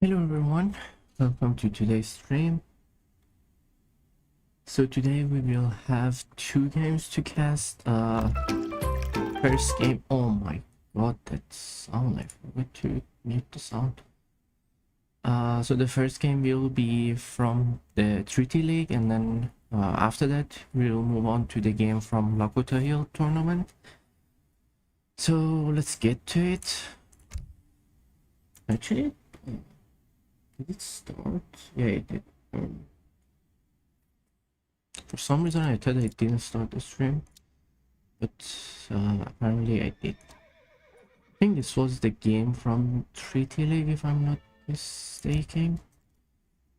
Hello everyone, welcome to today's stream. So today we will have two games to cast. First game, oh my god, that sound, I forgot to mute the sound. So the first game will be from the Treaty League, and then after that we'll move on to the game from Lakota Hill tournament. So let's get to it. Actually, did it start? Yeah, it did. For some reason I thought I didn't start the stream, but apparently I did. I think this was the game from Treaty League, if I'm not mistaken.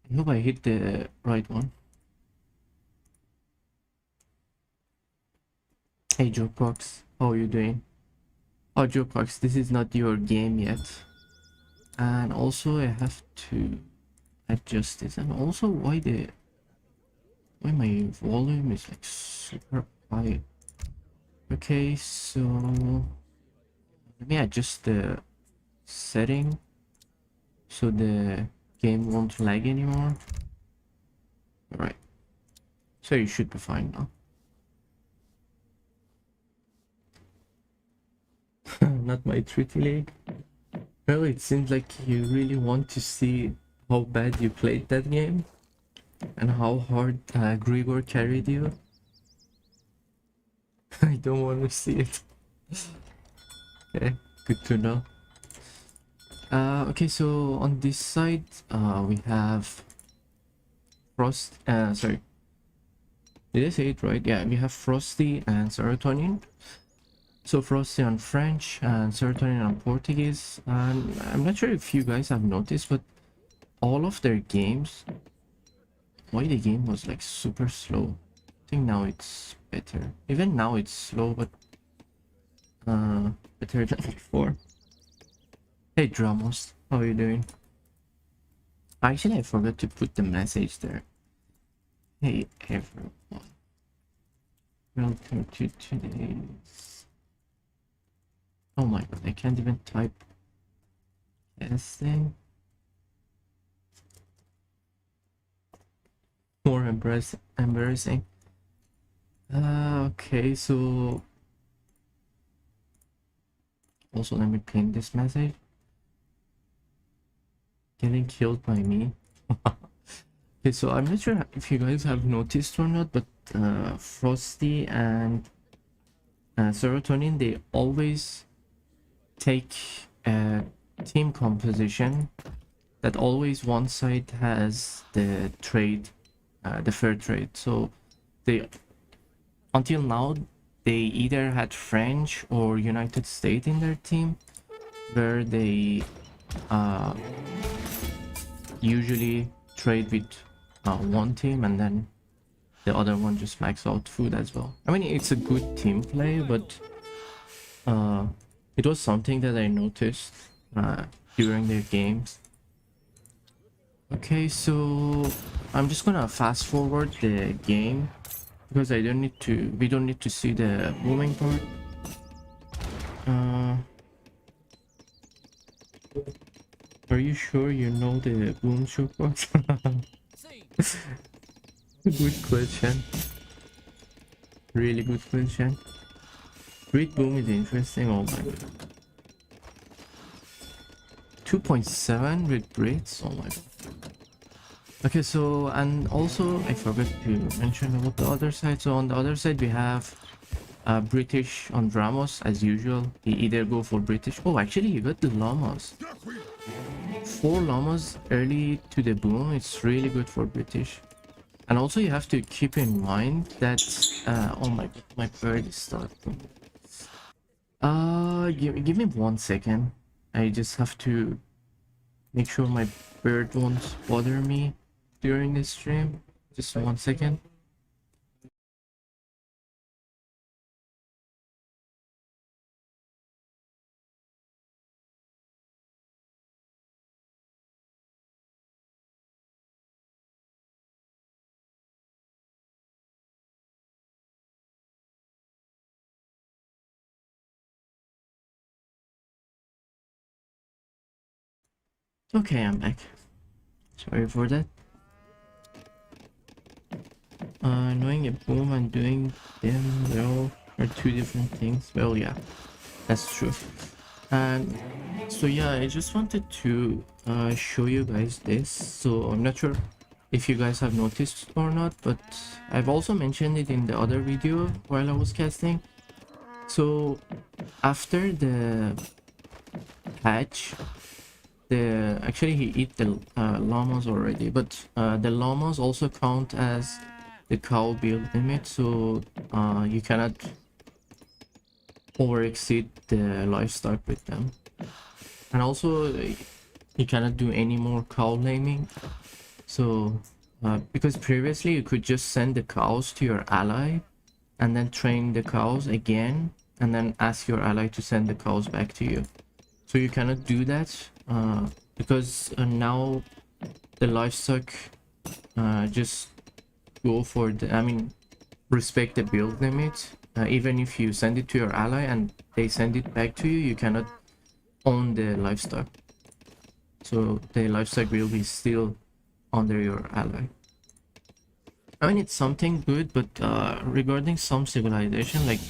I hope I hit the right one. Hey Jokebox, how are you doing? Oh Jokebox, this is not your game yet. And also I have to adjust this, and also why my volume is like super high. Okay, so let me adjust the setting so the game won't lag anymore. Alright, so you should be fine now. Not my Treaty League. Well, it seems like you really want to see how bad you played that game and how hard Grigor carried you. I don't want to see it. Okay, good to know. Okay, so on this side, we have Frost. Sorry, did I say it right? Yeah, we have Frosty and Serotonin. So Frosty on French and Serotonin on Portuguese. And I'm not sure if you guys have noticed, but all of their games, why the game was like super slow. I think now it's better. Even now it's slow, but better than before. Hey Dramos, how are you doing? Actually, I forgot to put the message there. Hey everyone, welcome to today's... Oh my god, I can't even type testing. More embarrassing. Okay, so also let me pin this message. Getting killed by me. Okay, so I'm not sure if you guys have noticed or not, but Frosty and Serotonin, they always take a team composition that always one side has the trade, the fair trade. So they, until now, they either had French or United States in their team, where they usually trade with one team and then the other one just max out food as well. I mean, it's a good team play, but it was something that I noticed during their games. Okay, so I'm just gonna fast forward the game because we don't need to see the booming part. Are you sure you know the boom showbox? Good question. Really good question. Grid boom is interesting. Oh my god. 2.7 with bricks. Oh my god. Okay, so and also I forgot to mention about the other side. So on the other side we have British on Ramos as usual. He either go for British. Oh, actually you got the llamas. 4 llamas early to the boom. It's really good for British. And also you have to keep in mind that oh my god, my bird is starting. Give me 1 second. I just have to make sure my bird won't bother me during this stream. Just 1 second. Okay, I'm back. Sorry for that. Knowing a boom and doing them, well, are two different things. Well, yeah, that's true. And so yeah, I just wanted to show you guys this. So I'm not sure if you guys have noticed or not, but I've also mentioned it in the other video while I was casting. So after the patch, actually he eat the llamas already, but the llamas also count as the cow build limit, so you cannot over exceed the livestock with them. And also you cannot do any more cow laming. So because previously you could just send the cows to your ally and then train the cows again and then ask your ally to send the cows back to you. So you cannot do that because now the livestock just go for the, I mean, respect the build limit. Even if you send it to your ally and they send it back to you, you cannot own the livestock. So the livestock will be still under your ally. I mean, it's something good, but regarding some civilization, like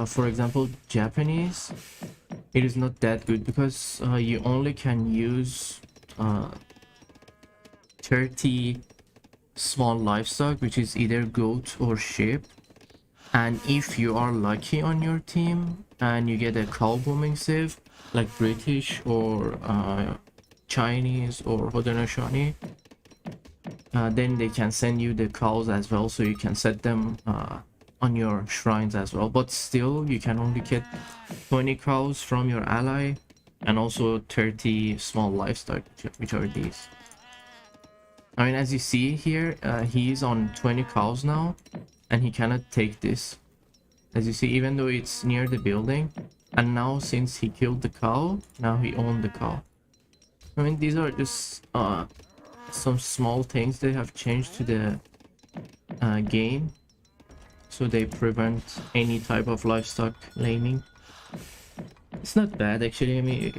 for example, Japanese, it is not that good because you only can use 30 small livestock, which is either goat or sheep. And if you are lucky on your team and you get a cow booming save, like British or Chinese or Haudenosaunee, then they can send you the cows as well, so you can set them on your shrines as well. But still, you can only get 20 cows from your ally and also 30 small livestock, which are these. I mean, as you see here, he is on 20 cows now and he cannot take this, as you see, even though it's near the building. And now since he killed the cow, now he owned the cow. I mean, these are just some small things they have changed to the game, so they prevent any type of livestock laming. It's not bad actually. I mean,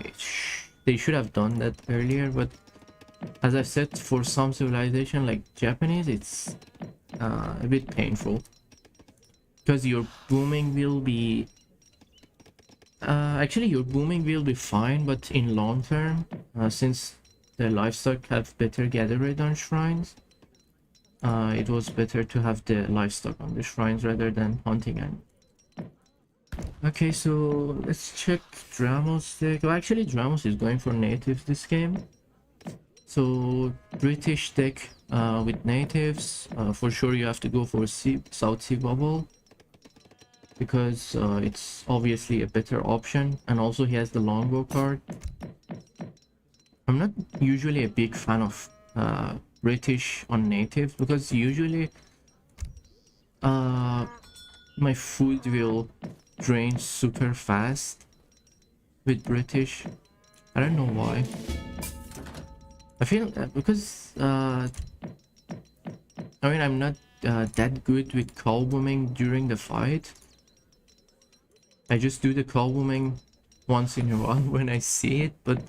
they should have done that earlier, but as I said, for some civilization like Japanese, it's a bit painful because your booming will be actually your booming will be fine, but in long term, since the livestock have better gather rate on shrines, it was better to have the livestock on the shrines rather than hunting animals. Okay, so let's check Dramos deck. Well, actually Dramos is going for natives this game. So British deck with natives, for sure you have to go for South Sea Bubble, because it's obviously a better option, and also he has the longbow card. I'm not usually a big fan of British on natives because usually my food will drain super fast with British. I don't know why. I feel because I mean, I'm not that good with cow booming during the fight. I just do the cow booming once in a while when I see it, but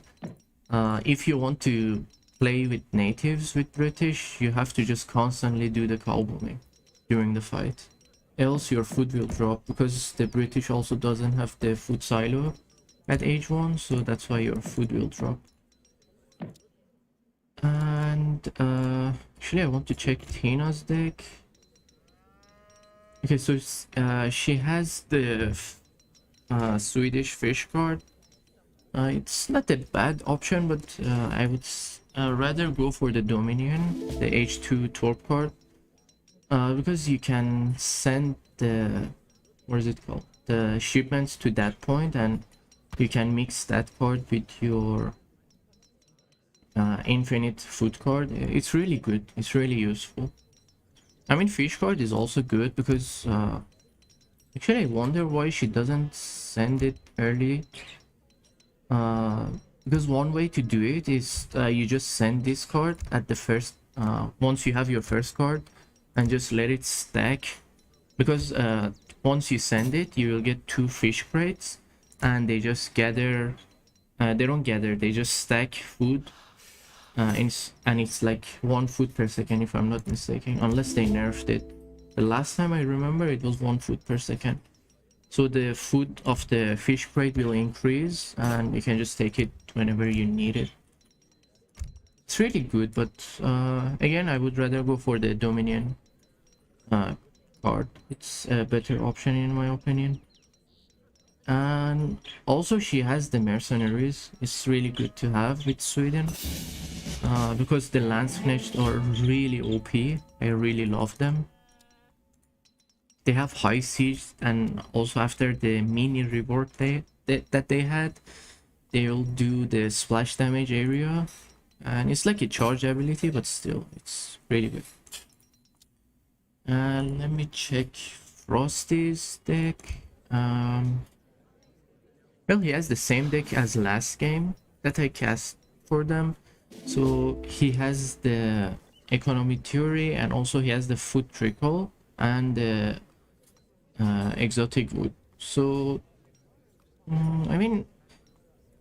if you want to play with natives with British, you have to just constantly do the cow booming during the fight, else your food will drop, because the British also doesn't have the food silo at age 1, so that's why your food will drop. And actually I want to check Tina's deck. Okay, so she has the Swedish fish card. It's not a bad option, but I would rather go for the Dominion, the H2 Torp card, because you can send the, what is it called, the shipments to that point, and you can mix that card with your infinite food card. It's really good, it's really useful. I mean, fish card is also good because actually I wonder why she doesn't send it early. Because one way to do it is you just send this card at the first, once you have your first card, and just let it stack, because once you send it you will get 2 fish crates and they just gather They don't gather, they just stack food. And it's like 1 food per second if I'm not mistaken, unless they nerfed it. The last time I remember it was 1 food per second. So the food of the fish crate will increase and you can just take it whenever you need it. It's really good, but again, I would rather go for the Dominion card. It's a better option in my opinion. And also she has the mercenaries. It's really good to have with Sweden. Because the Landsknecht are really OP. I really love them. They have high siege, and also after the mini rework that they had, they'll do the splash damage area, and it's like a charge ability, but still it's really good. And let me check Frosty's deck. Well, he has the same deck as last game that I cast for them. So he has the economy theory, and also he has the food trickle and the exotic wood. So I mean,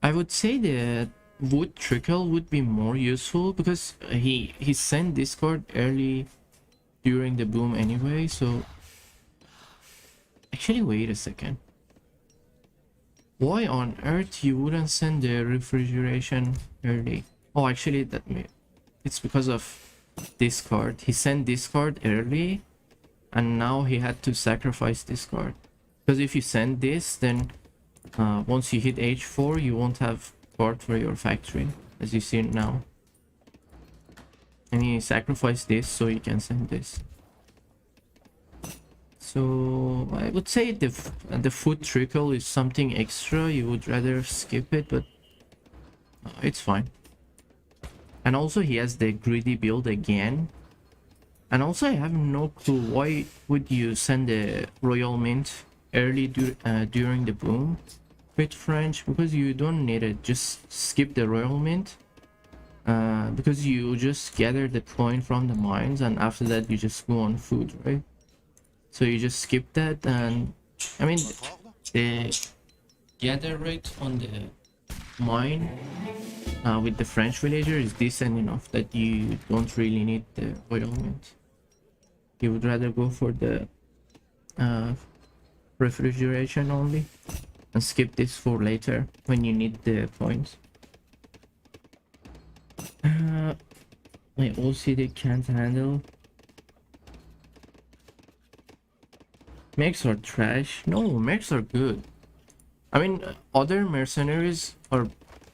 I would say the wood trickle would be more useful because he sent discard early during the boom anyway. So actually, wait a second, why on earth you wouldn't send the refrigeration early? Oh, actually, it's because of discard. He sent discard early, and now he had to sacrifice discard. Because if you send this, then once you hit H4, you won't have card for your factory, as you see now. And he sacrificed this so you can send this. So I would say the food trickle is something extra. You would rather skip it, but it's fine. And also he has the greedy build again. And also I have no clue why would you send the royal mint early during the boom with French, because you don't need it. Just skip the royal mint because you just gather the coin from the mines, and after that you just go on food, right? So you just skip that. And I mean, the gather rate on the mine with the French villager is decent enough that you don't really need the royal mint. You would rather go for the refrigeration only and skip this for later when you need the points. My OCD can't handle. Mechs are trash. No, mechs are good. I mean, other mercenaries are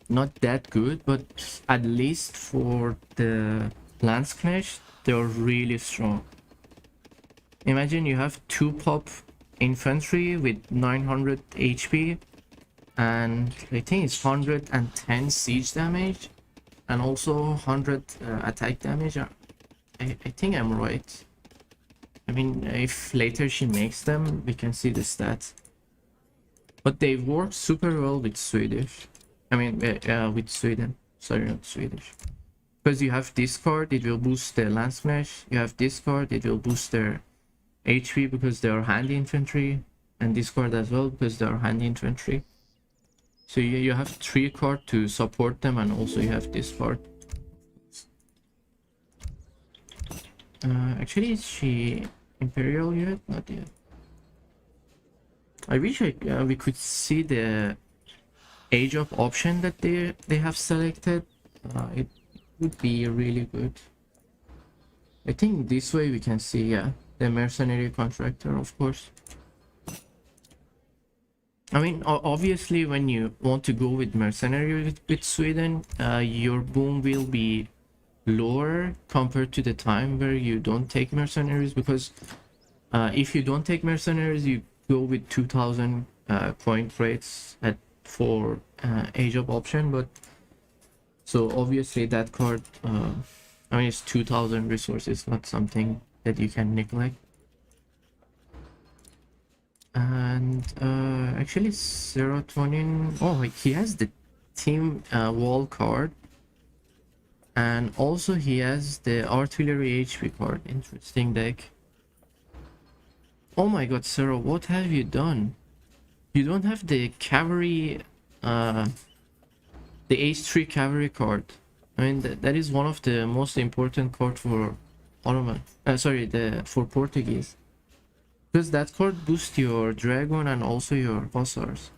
not that good, but at least for the Landsknecht, they're really strong. Imagine you have 2 pop infantry with 900 HP, and I think it's 110 siege damage, and also 100 attack damage. I think I'm right. I mean, if later she makes them, we can see the stats. But they work super well with Swedish. I mean, with Sweden. Sorry, not Swedish. Because you have discard, it will boost the Landsknecht. You have discard, it will boost their HP because they are handy infantry. And discard as well because they are handy infantry. So you have 3 cards to support them, and also you have discard. Actually, is she Imperial yet? Not yet. I wish we could see the age of option that they have selected. It would be really good. I think this way we can see, yeah, the mercenary contractor, of course. I mean, obviously, when you want to go with mercenary with Sweden, your boom will be lower compared to the time where you don't take mercenaries, because if you don't take mercenaries, you go with 2000 point rates for age of option. But so obviously that card, I mean, it's 2000 resources, not something that you can neglect. And actually serotonin, oh, he has the team wall card, and also he has the artillery HP card. Interesting deck. Oh my god, Zero, what have you done? You don't have the cavalry the H3 cavalry card. I mean, that is one of the most important card for Ottoman. Sorry, for Portuguese. Because that card boosts your dragon and also your hussars.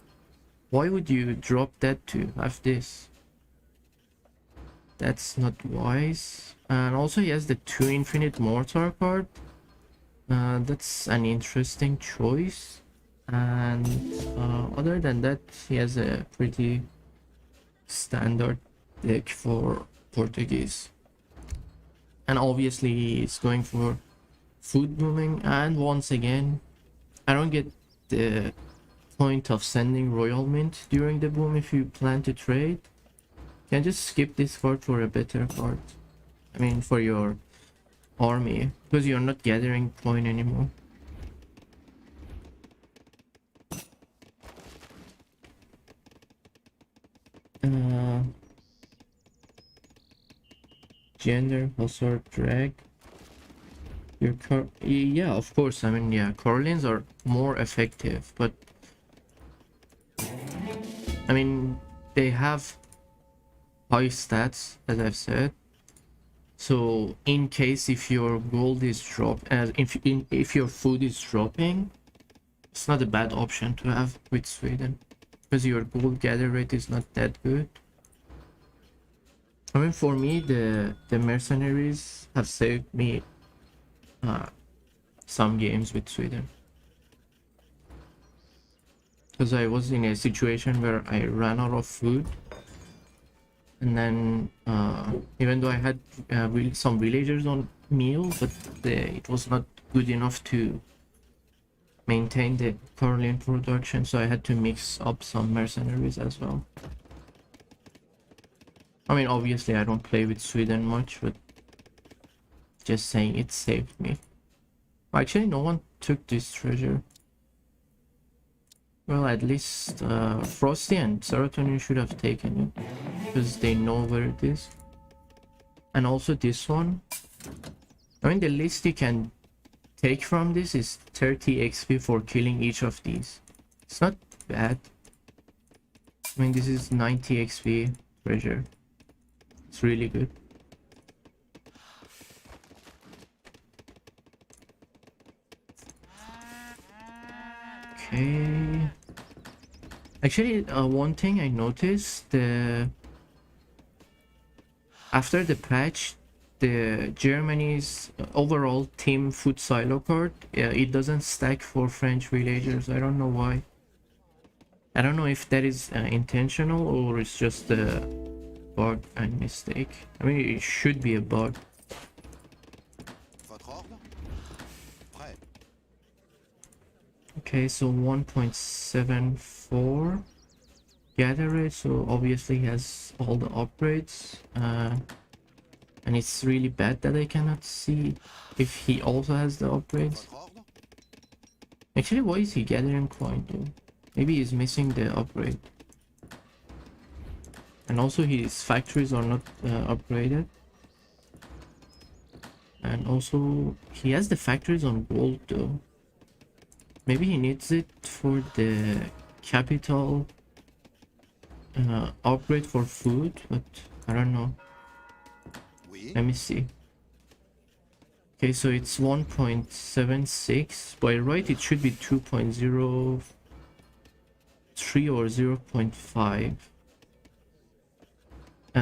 Why would you drop that to have this? That's not wise. And also he has the 2 infinite mortar card. That's an interesting choice. And other than that, he has a pretty standard deck for Portuguese. And obviously he's going for food booming. And once again, I don't get the point of sending Royal Mint during the boom if you plan to trade. You can just skip this card for a better card. I mean, for your army, because you're not gathering coin anymore. Gender, hussar, drag. Yeah, of course. I mean, yeah, Corlins are more effective, but I mean, they have high stats, as I've said. So in case if your gold is if your food is dropping, it's not a bad option to have with Sweden, because your gold gather rate is not that good. I mean, for me, the mercenaries have saved me some games with Sweden, because I was in a situation where I ran out of food, and then even though I had some villagers on meal, but it was not good enough to maintain the Caroline production, so I had to mix up some mercenaries as well. I mean, obviously I don't play with Sweden much, but just saying it saved me. Actually, no one took this treasure. Well, at least Frosty and Serotonin should have taken it, because they know where it is. And also this one. I mean, the least you can take from this is 30 XP for killing each of these. It's not bad. I mean, this is 90 XP treasure. It's really good. Okay. Actually, one thing I noticed, after the patch, the Germany's overall team food silo card, it doesn't stack for French villagers. I don't know why. I don't know if that is intentional or it's just a bug and mistake. I mean, it should be a bug. Okay, so 1.74 gather rate, so obviously he has all the upgrades, and it's really bad that I cannot see if he also has the upgrades. Actually, why is he gathering coin though? Maybe he's missing the upgrade. And also his factories are not upgraded. And also he has the factories on gold though. Maybe he needs it for the capital upgrade for food, but I don't know. Let me see. Okay, so it's 1.76. By right, it should be 2.03 or 0.5.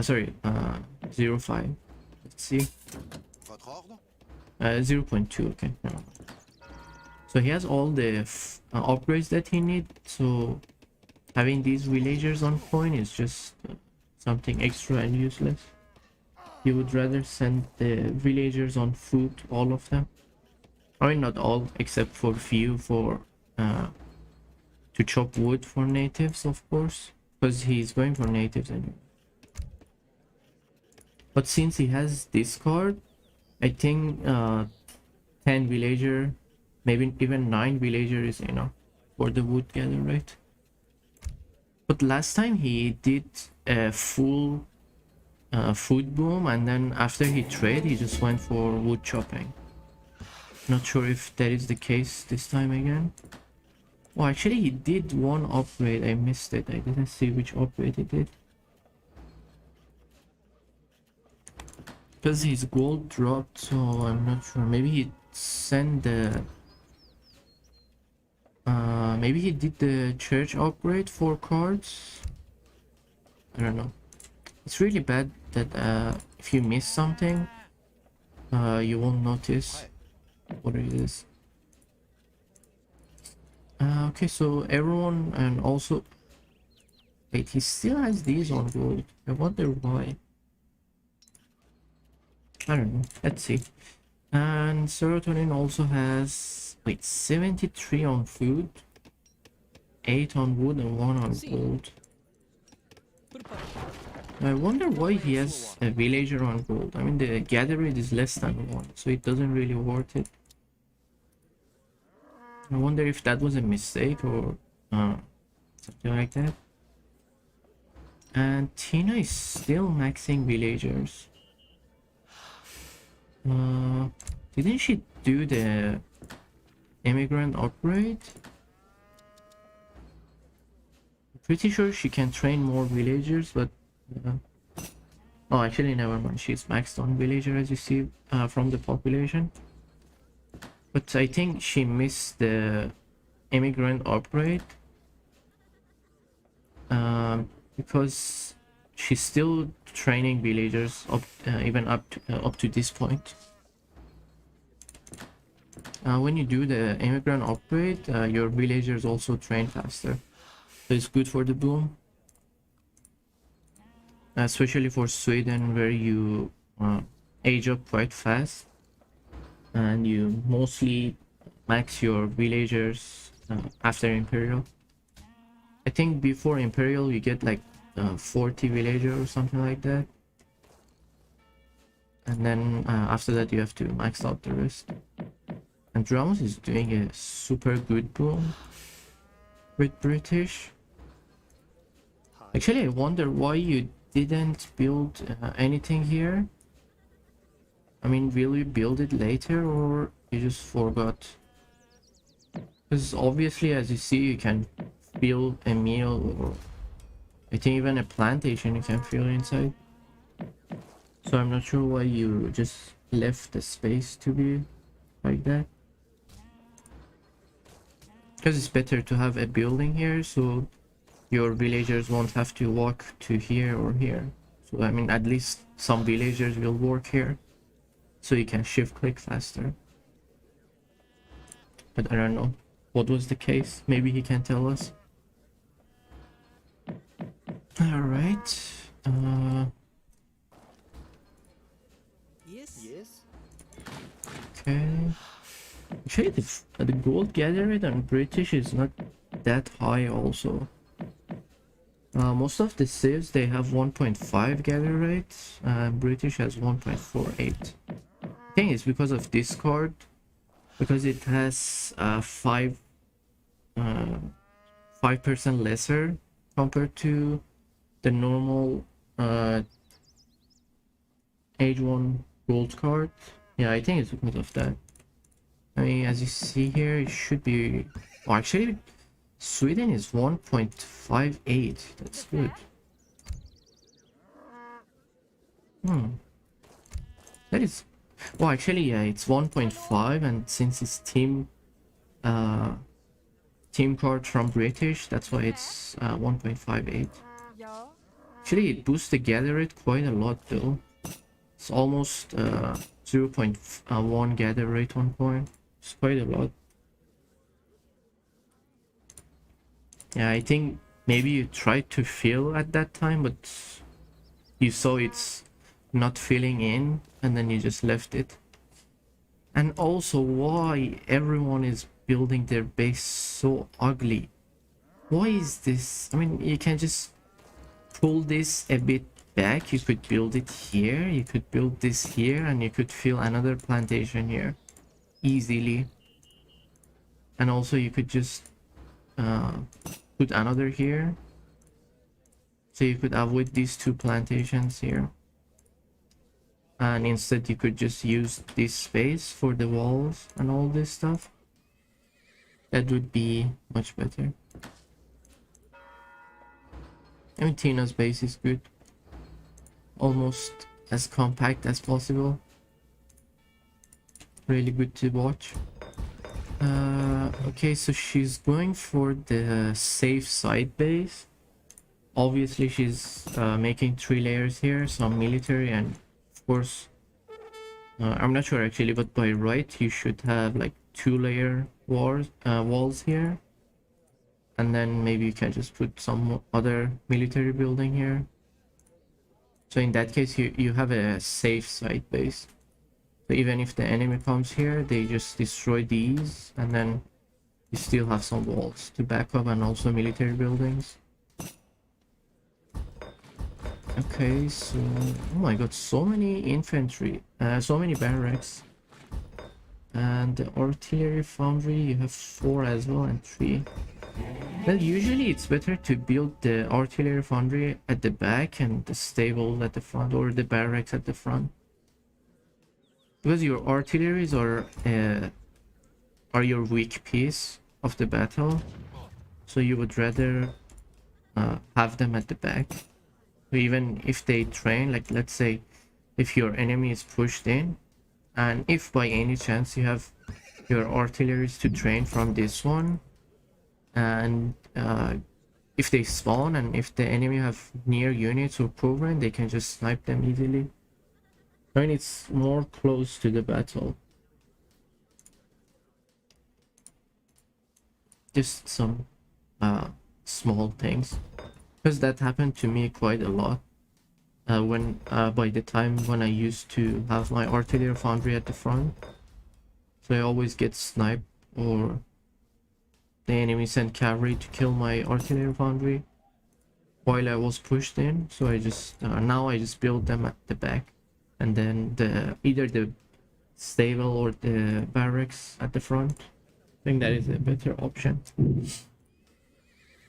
Sorry, 0.5. Let's see. 0.2. Okay. No. So he has all the upgrades that he needs. So having these villagers on coin is just something extra and useless. You would rather send the villagers on food, all of them. I mean, not all, except for few to chop wood for natives, of course, because he's going for natives anyway. But since he has this card, I think 10 villager, maybe even 9 villager is enough for the wood gather, right? But last time he did a full food boom, and then after he traded, he just went for wood chopping. Not sure if that is the case this time again. Oh, actually he did one upgrade. I missed it. I didn't see which upgrade he did. Because his gold dropped, so I'm not sure. Maybe he sent the maybe he did the church upgrade for cards. I don't know. It's really bad that if you miss something, you won't notice what it is. Okay, so everyone, and also wait, he still has these on gold. I wonder why. I don't know. Let's see. And serotonin also has wait 73 on food, 8 on wood, and 1 on gold. I wonder why he has a villager on gold. I mean, the gather rate is less than 1, so it doesn't really worth it. I wonder if that was a mistake or something like that. And Tina is still maxing villagers. Didn't she do the immigrant upgrade? I'm pretty sure she can train more villagers, but oh, actually never mind, she's maxed on villager, as you see from the population. But I think she missed the immigrant upgrade because she's still training villagers up even up to this point. When you do the immigrant upgrade, your villagers also train faster, so it's good for the boom, especially for Sweden, where you age up quite fast and you mostly max your villagers after Imperial. I think before Imperial you get like 40 villagers or something like that, and then after that you have to max out the rest. And Drums is doing a super good boom with British. Actually, I wonder why you didn't build anything here. I mean, will you build it later or you just forgot? Because obviously, as you see, you can build a meal, or I think even a plantation you can fill inside. So I'm not sure why you just left the space to be like that. Because it's better to have a building here, so your villagers won't have to walk to here or here. So I mean, at least some villagers will work here, so you can shift click faster. But I don't know what was the case. Maybe he can tell us. All right. Yes. Okay. Actually, the gold gather rate on British is not that high also. Most of the civs, they have 1.5 gather rate, British has 1.48. I think it's because of this card, because it has 5% lesser compared to the normal age 1 gold card. Yeah, I think it's because of that. I mean, as you see here, it should be... Oh, actually, Sweden is 1.58. That's good. That is... Well, actually, yeah, it's 1.5, and since it's team card from British, that's why it's 1.58. Actually, it boosts the gather rate quite a lot, though. It's almost 0.1 gather rate on coin. It's quite a lot. Yeah, I think maybe you tried to fill at that time, but you saw it's not filling in, and then you just left it. And also, why everyone is building their base so ugly? Why is this? I mean, you can just pull this a bit back. You could build it here, you could build this here, and you could fill another plantation here easily. And also you could just put another here, so you could avoid these 2 plantations here, and instead you could just use this space for the walls and all this stuff. That would be much better. I mean, Tina's base is good, almost as compact as possible. Really good to watch. Okay, so she's going for the safe side base. Obviously she's making 3 layers here, some military, and of course I'm not sure actually, but by right you should have like 2-layer walls here, and then maybe you can just put some other military building here. So in that case you have a safe side base. So even if the enemy comes here, they just destroy these, and then you still have some walls to back up and also military buildings. Okay, so oh my god, so many infantry, so many barracks. And the artillery foundry, you have 4 as well, and 3. Well, usually it's better to build the artillery foundry at the back and the stable at the front, or the barracks at the front, because your artilleries are your weak piece of the battle, so you would rather have them at the back. So even if they train, like let's say if your enemy is pushed in, and if by any chance you have your artilleries to train from this one, and if they spawn and if the enemy have near units or program, they can just snipe them easily. I mean, it's more close to the battle. Just some small things, because that happened to me quite a lot when by the time when I used to have my artillery foundry at the front. So I always get sniped, or the enemy sent cavalry to kill my artillery foundry while I was pushed in. So I just now I just build them at the back, and then either the stable or the barracks at the front. I think that is a better option.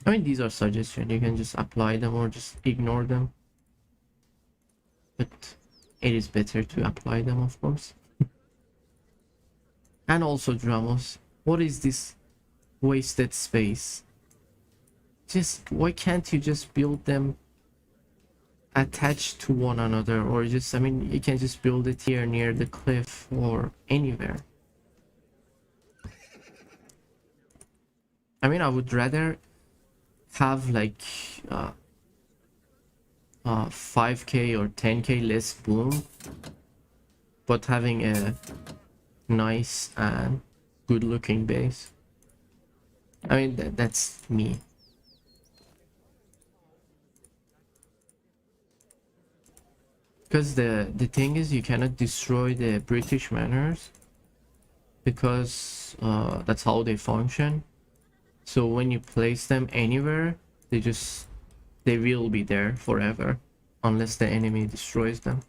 I mean, these are suggestions, you can just apply them or just ignore them, but it is better to apply them, of course. And also, Dramos, what is this wasted space? Just why can't you just build them attached to one another, or just, I mean, you can just build it here near the cliff or anywhere. I mean, I would rather have like 5k or 10k less boom, but having a nice and good looking base. I mean, that's me. Because the thing is, you cannot destroy the British manors, because that's how they function. So when you place them anywhere, they will be there forever, unless the enemy destroys them.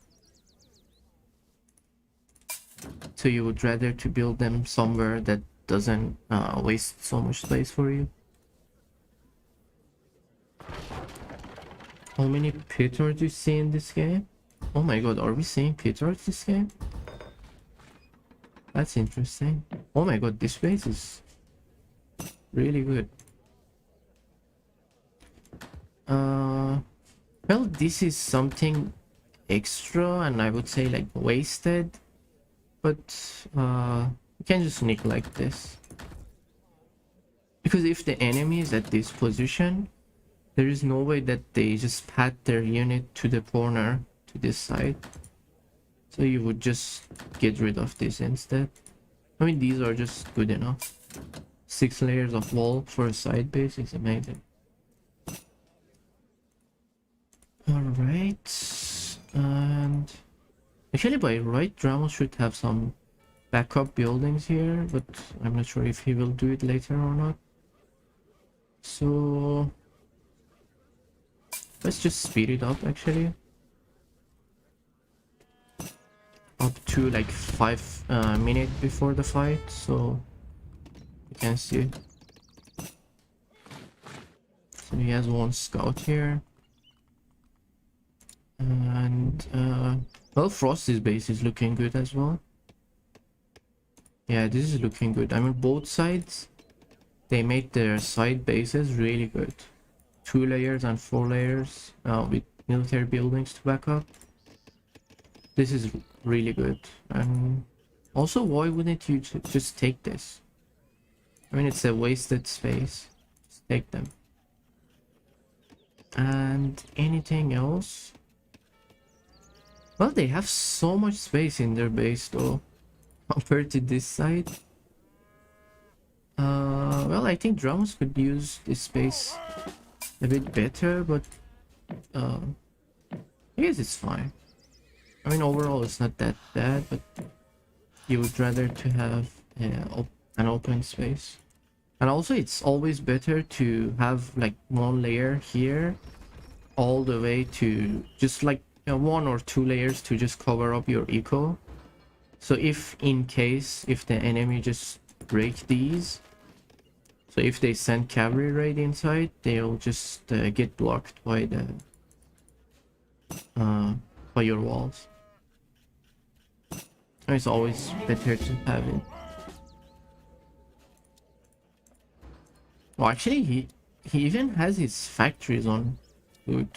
So you would rather to build them somewhere that doesn't waste so much space for you. How many Petors do you see in this game? Oh my god, are we seeing Petors this game? That's interesting. Oh my god, this base is really good. Well, this is something extra, and I would say like wasted, but you can just neglect this, because if the enemy is at this position, there is no way that they just pat their unit to the corner to this side. So you would just get rid of this instead. I mean, these are just good enough. 6 layers of wall for a side base is amazing. Alright, and actually by right, Drama should have some backup buildings here, but I'm not sure if he will do it later or not. So let's just speed it up, actually. Up to like 5 minutes before the fight, so you can see. So he has 1 scout here. And well, Frosty's base is looking good as well. Yeah, this is looking good. I mean, both sides, they made their side bases really good. 2 layers and 4 layers with military buildings to back up. This is really good. And also, why wouldn't you just take this? I mean, it's a wasted space. Just take them. And anything else? Well, they have so much space in their base though, compared to this side. Well, I think drums could use this space a bit better, but I guess it's fine. I mean, overall it's not that bad, but you would rather to have an open space. And also it's always better to have like one layer here all the way to just like one or two layers to just cover up your eco. So if in case if the enemy just break these, so if they send cavalry raid inside, they'll just get blocked by the by your walls. It's always better to have it. Well, actually, he even has his factories on food.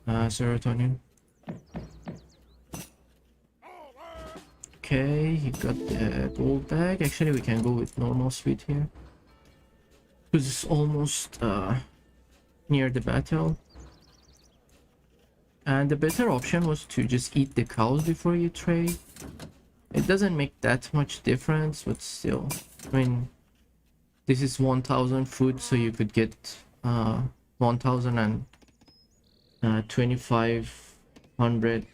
Serotonin. Okay, he got the gold bag. Actually, we can go with normal speed here, because it's almost near the battle. And the better option was to just eat the cows before you trade. It doesn't make that much difference, but still, I mean, this is 1000 food, so you could get 2500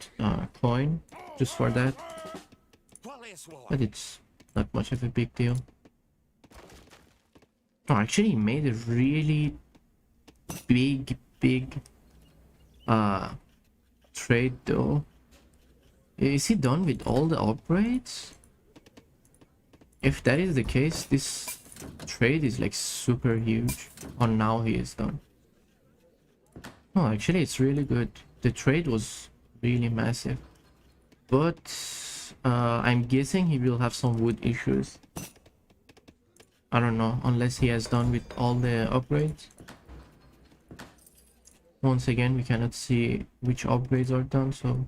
coin just for that. But it's not much of a big deal. Oh, actually, he made a really big trade though. Is he done with all the upgrades? If that is the case, this trade is like super huge. Oh, now he is done. Oh, actually it's really good. The trade was really massive, but I'm guessing he will have some wood issues. I don't know, unless he has done with all the upgrades. Once again, we cannot see which upgrades are done, so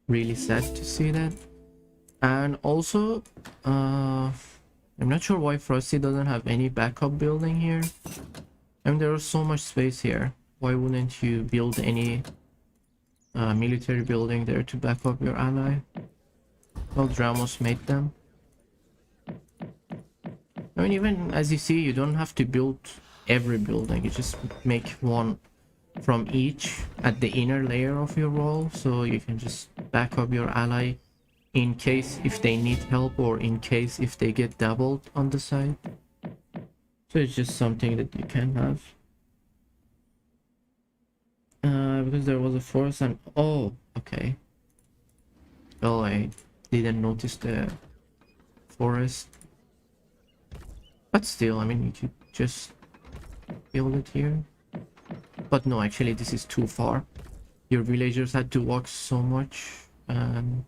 really sad to see that. And also, I'm not sure why Frosty doesn't have any backup building here. I mean, there is so much space here. Why wouldn't you build any military building there to back up your ally? Well, Dramos made them. I mean, even as you see, you don't have to build every building. You just make one from each at the inner layer of your wall, so you can just back up your ally in case if they need help, or in case if they get doubled on the side. So it's just something that you can have. Because there was a forest and oh, okay. Well, I didn't notice the forest, but still, I mean, you could just build it here. But no, actually this is too far. Your villagers had to walk so much, and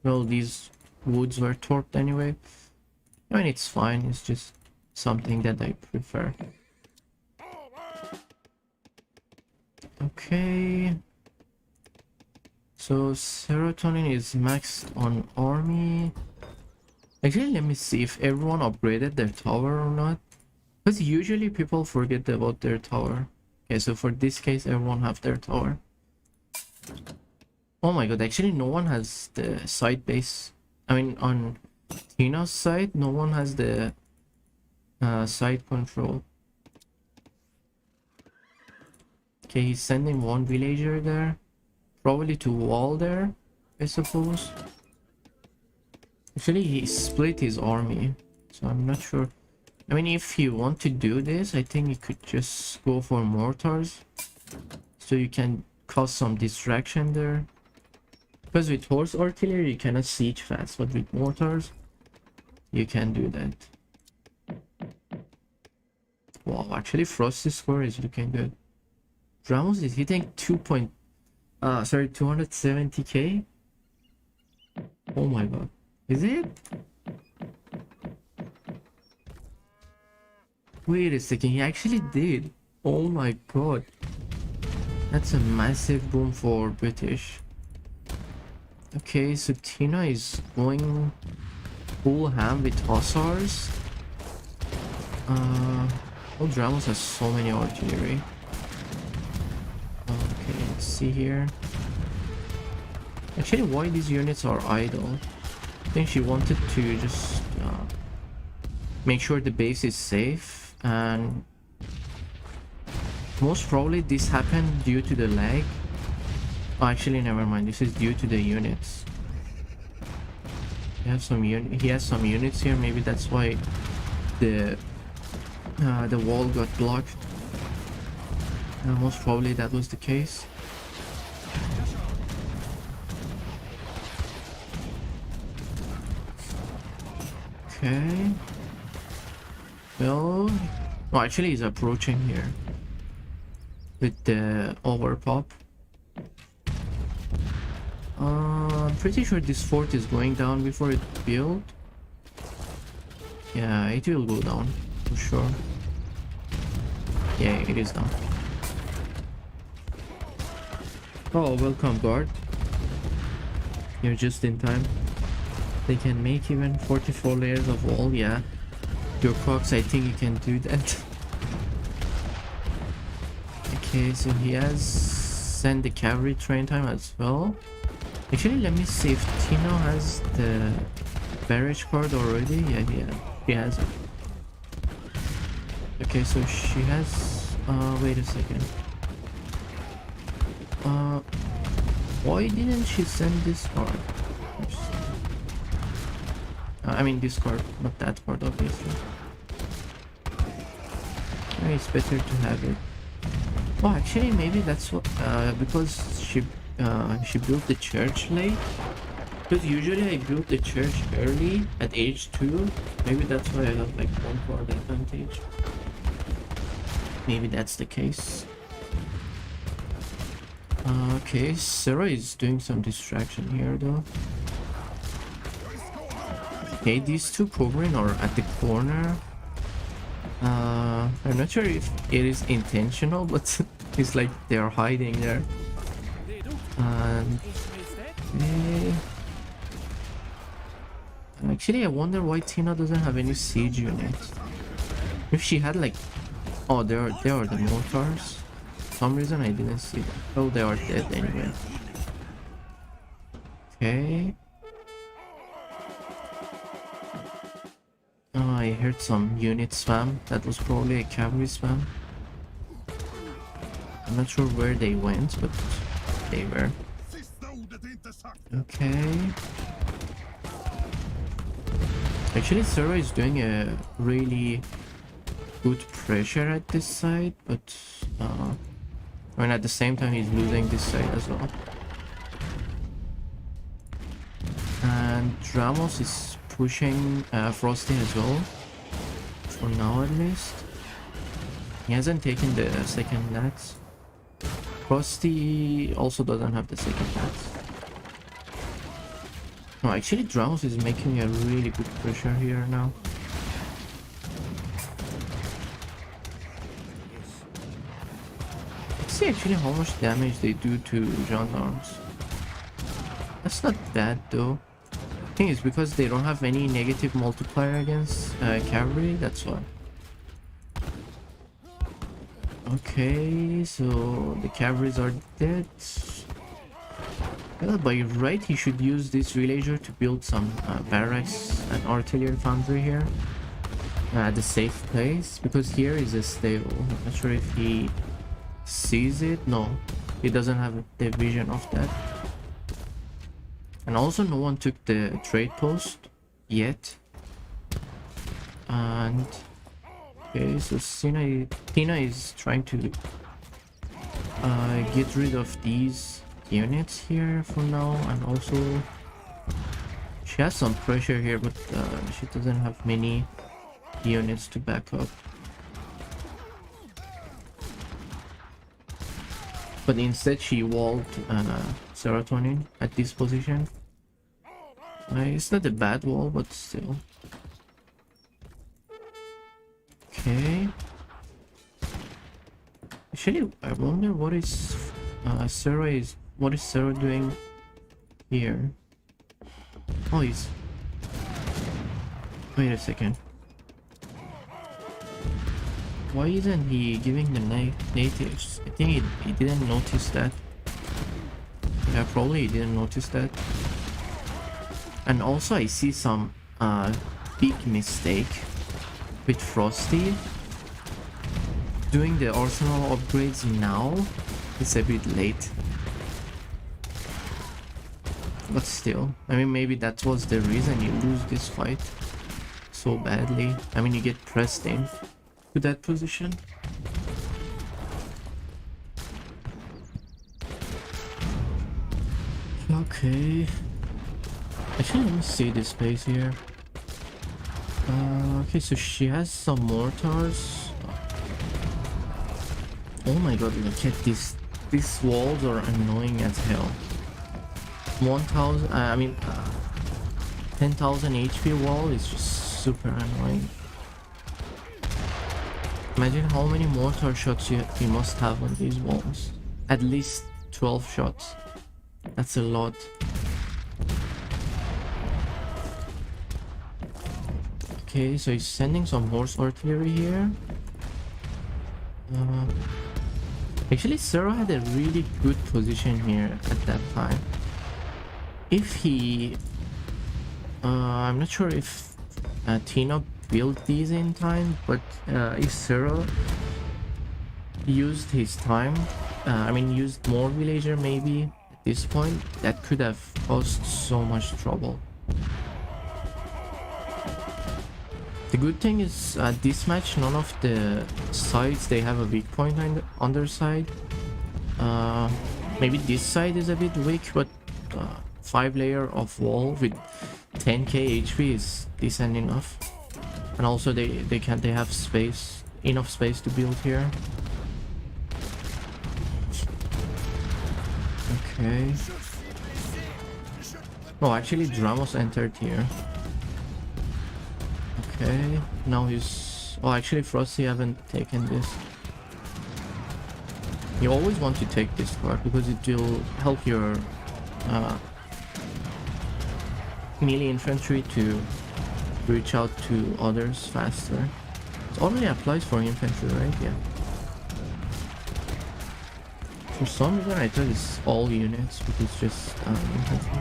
well, these woods were torped anyway. I mean, it's fine, it's just something that I prefer. Okay, so serotonin is maxed on army. Actually, let me see if everyone upgraded their tower or not, because usually people forget about their tower. Okay, so for this case, everyone have their tower. Oh my god, actually no one has the side base. I mean, on Tina's side, no one has the side control. Okay, he's sending one villager there, probably to wall there, I suppose. Actually, he split his army, so I'm not sure. I mean, if you want to do this, I think you could just go for mortars, so you can cause some distraction there. Because with horse artillery, you cannot siege fast, but with mortars, you can do that. Wow, actually, Frosty's score is looking good. Ramos is hitting 270k. Oh my god, is it? Wait a second, he actually did. Oh my god, that's a massive boom for British. Okay, so Tina is going full ham with hussars. Old Ramos has so many artillery. Okay, let's see here. Actually, why these units are idle? I think she wanted to just make sure the base is safe, and most probably this happened due to the lag. Oh, actually, never mind. This is due to the units. He has some units here. Maybe that's why the wall got blocked. Most probably that was the case. Okay. Well, actually, he's approaching here with the overpop. I'm pretty sure this fort is going down before it built. Yeah, it will go down for sure. Yeah, it is down. Oh, welcome, guard. You're just in time. They can make even 44 layers of wall. Yeah, your Cox, I think you can do that. Okay, so he has sent the cavalry train time as well. Actually, let me see if Tino has the barrage card already. Yeah, she has it. Okay, so she has wait a second. Why didn't she send this card? I mean this card, not that card, obviously. It's better to have it. Oh, actually, maybe that's what because she built the church late. Because usually I built the church early at age 2. Maybe that's why I have like 1 card advantage. Maybe that's the case. Okay, Sarah is doing some distraction here though. Okay, these two Cobrin are at the corner. I'm not sure if it is intentional, but it's like they are hiding there. And actually, I wonder why Tina doesn't have any siege units. If she had like, oh, they are the mortars. For some reason I didn't see them. Oh, they are dead anyway. Okay. Oh, I heard some unit spam. That was probably a cavalry spam. I'm not sure where they went, but they were. Okay. Actually, Sarah is doing a really good pressure at this side, but and at the same time he's losing this side as well. And Ramos is pushing Frosty as well, for now at least. He hasn't taken the second nats. Frosty also doesn't have the second nats. No, actually Ramos is making a really good pressure here now. Let's see actually how much damage they do to gendarmes. That's not bad though. I think it's because they don't have any negative multiplier against cavalry, that's why. Okay, so the cavalries are dead. Well, by right he should use this villager to build some barracks and artillery foundry here at a safe place, because here is a stable. I'm not sure if he sees it. No, he doesn't have the vision of that. And also no one took the trade post yet. And okay, so Tina is trying to get rid of these units here for now, and also she has some pressure here, but she doesn't have many units to back up. But instead she walled serotonin at this position. It's not a bad wall, but still. Okay. Actually, I wonder what is Sarah doing here? Oh, he's... Wait a second. Why isn't he giving the natives? I think he didn't notice that. Yeah, probably he didn't notice that. And also I see some big mistake with Frosty. Doing the arsenal upgrades now is a bit late. But still, I mean, maybe that was the reason you lose this fight so badly. I mean, you get pressed in to that position. Okay. Actually, let me see this space here. Okay, so she has some mortars. Oh my god, look at this. These walls are annoying as hell. 1000 HP wall is just super annoying. Imagine how many mortar shots you must have on these walls. At least 12 shots. That's a lot. Okay, so he's sending some horse artillery here. Actually, Zero had a really good position here at that time. If he... I'm not sure if Tina built these in time, but if Zero used his time, used more villager maybe at this point, that could have caused so much trouble. The good thing is this match, none of the sides they have a weak point on their side. Maybe this side is a bit weak, but 5 layer of wall with 10k HP is decent enough. And also they have space, enough space to build here. Okay. Oh, actually Dramos entered here. Okay, now he's... Oh, actually Frosty haven't taken this. You always want to take this card because it will help your melee infantry to reach out to others faster. It only applies for infantry, right? Yeah. For some reason I thought it's all units, but it's just infantry.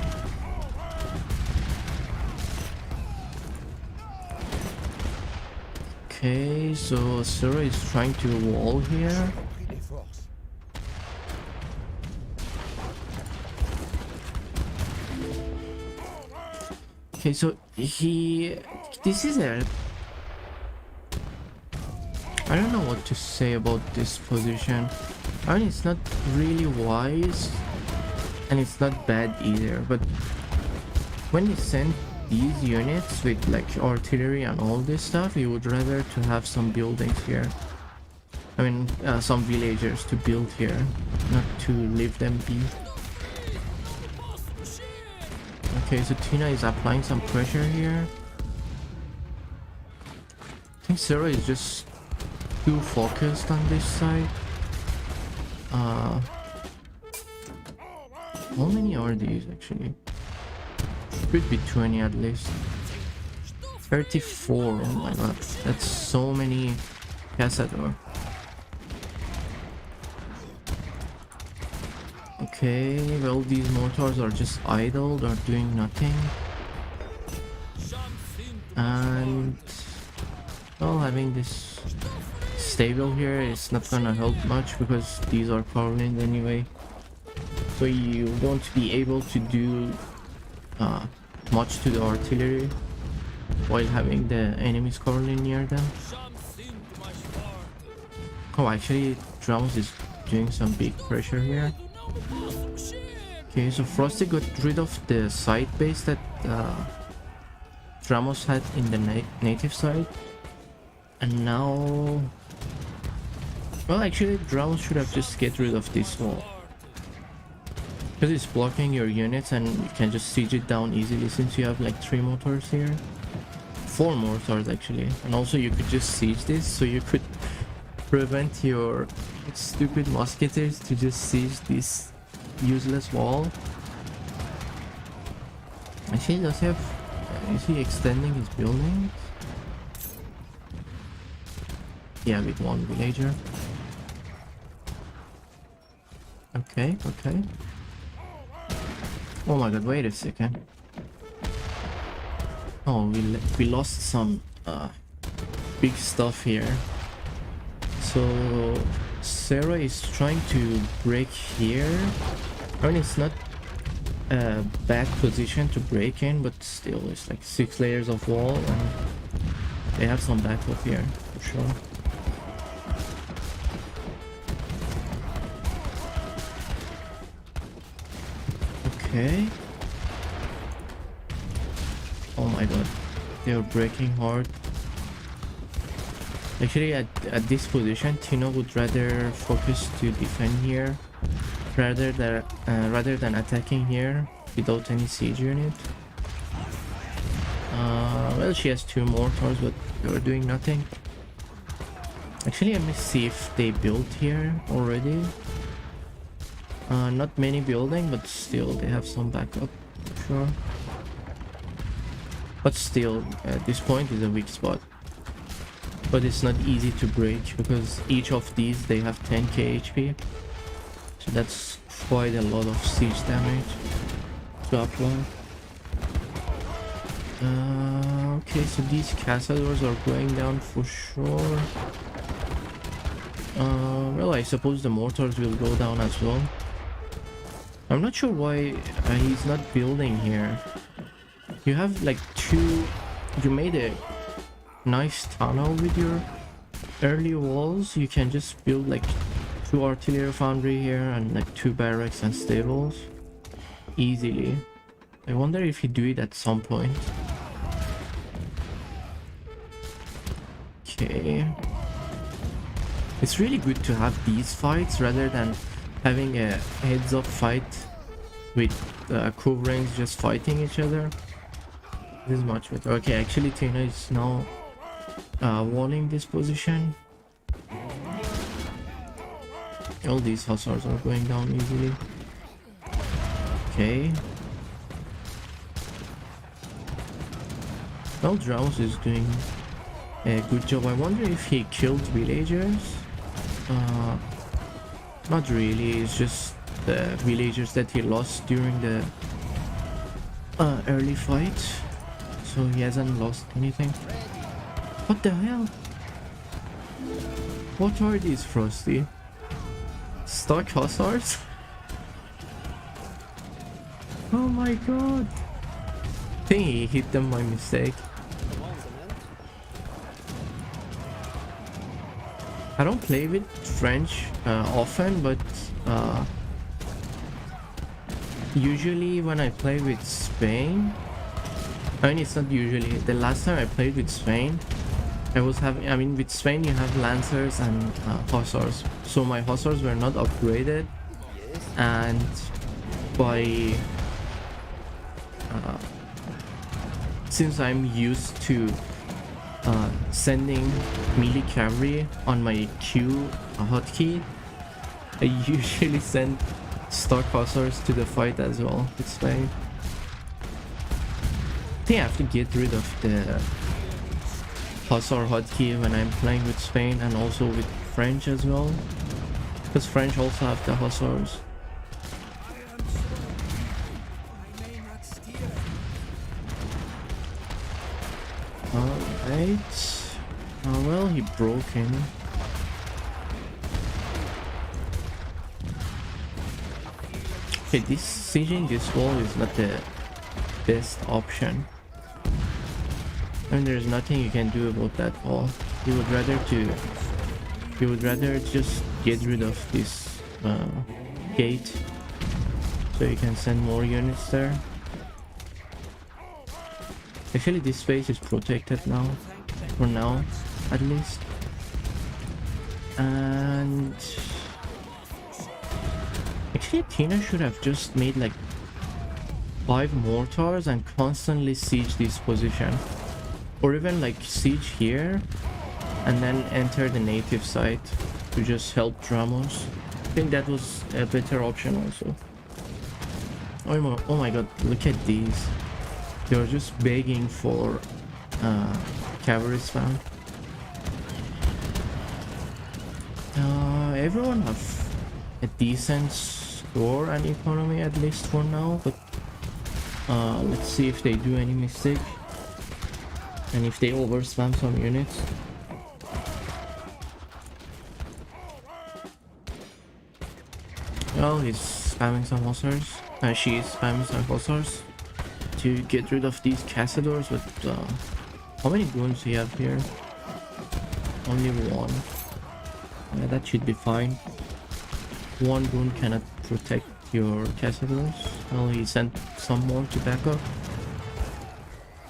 Okay, so Zero is trying to wall here. Okay, so this is a... I don't know what to say about this position. I mean, it's not really wise, and it's not bad either, but when you send these units with like artillery and all this stuff, you would rather to have some buildings here. I mean, some villagers to build here, not to leave them be. Okay, so Tina is applying some pressure here. I think Zero is just too focused on this side. How many are these actually? Should be 20 at least. 34, oh my god, that's so many Cazador. Okay, well these mortars are just idle, they're doing nothing. And well, having this stable here is not gonna help much because these are Carlins anyway. So you won't be able to do much to the artillery while having the enemy's Carlin near them. Oh, actually Drums is doing some big pressure here. Okay, so Frosty got rid of the side base that Dramos had in the native side. And now... Well, actually Dramos should have just get rid of this wall. Because it's blocking your units and you can just siege it down easily since you have like 3 mortars here. 4 mortars actually. And also you could just siege this, so you could prevent your stupid musketeers to just siege this useless wall. I Actually, does he have... is he extending his buildings? Yeah, with one villager. Okay, okay. Oh my god, wait a second. Oh, we lost some big stuff here. So Sarah is trying to break here. I mean, it's not a bad position to break in, but still it's like 6 layers of wall and they have some backup here for sure. Okay. Oh my god, they're breaking hard. Actually, at this position, Tino would rather focus to defend here rather than attacking here without any siege unit. Well, she has 2 mortars, but they were doing nothing. Actually, let me see if they built here already. Not many building, but still they have some backup, sure. But still, at this point is a weak spot. But it's not easy to break because each of these they have 10k HP. So that's quite a lot of siege damage to apply. Okay, so these castles are going down for sure. Well, I suppose the mortars will go down as well. I'm not sure why he's not building here. You have like 2... You made a nice tunnel with your early walls. You can just build like 2 artillery foundry here and like 2 barracks and stables easily. I wonder if you do it at some point. Okay. It's really good to have these fights rather than having a heads-up fight with coverings just fighting each other. This is much better. Okay, actually Tina is now walling this position. All these hussars are going down easily. Okay. Well, Drowse is doing a good job. I wonder if he killed villagers. Not really, it's just the villagers that he lost during the early fight. So he hasn't lost anything. What the hell? What are these, Frosty? Stock hussars? Oh my god! I think he hit them by mistake. I don't play with French often, but usually when I play with Spain, I mean, it's not usually. The last time I played with Spain, I was having... I mean, with Spain you have Lancers and Hussars. So my Hussars were not upgraded. And by... since I'm used to sending melee cavalry on my Q hotkey, I usually send stock Hussars to the fight as well with Spain. I think I have to get rid of the Hussar hotkey when I'm playing with Spain and also with French as well, because French also have the Hussars. Alright. Well, he broke in. Okay, sieging this wall is not the best option. And there's nothing you can do about that wall. You would rather just get rid of this gate so you can send more units there. Actually, this space is protected now, for now at least. And actually Tina should have just made like 5 mortars and constantly siege this position, or even like siege here and then enter the native site to just help Dramos. I think that was a better option also. Oh my god, look at these. They're just begging for cavalry spam. Everyone have a decent score and economy, at least for now, but let's see if they do any mistake and if they over spam some units. Well, he's spamming some hussars. She is spamming some hussars to get rid of these castadors, but how many goons do you have here? Only one. Yeah, that should be fine. One goon cannot protect your castadors. Well, he sent some more to back up.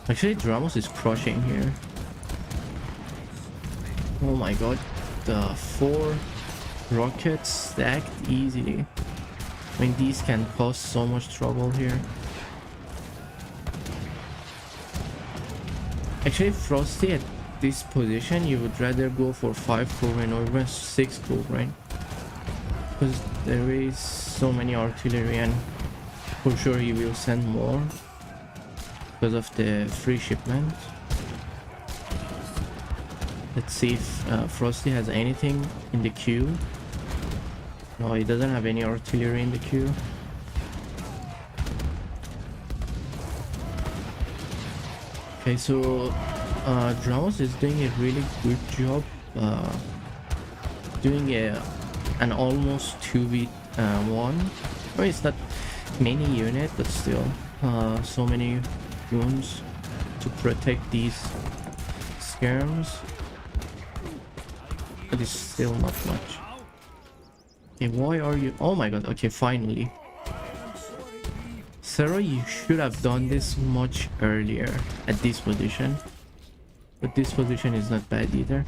Actually, Dramos is crushing here. Oh my god, the 4 rockets stacked easily. I mean, these can cause so much trouble here. Actually, Frosty, at this position, you would rather go for 5 Covering or even 6 Covering, because there is so many artillery, and for sure he will send more because of the free shipment. Let's see if Frosty has anything in the queue. No, he doesn't have any artillery in the queue. Okay, so Dramos is doing a really good job doing an almost 2v1. I mean, it's not many units, but still so many goons to protect these skirms. But it's still not much. Okay, why are you... Oh my god, okay, finally. Sarah, you should have done this much earlier at this position. But this position is not bad either.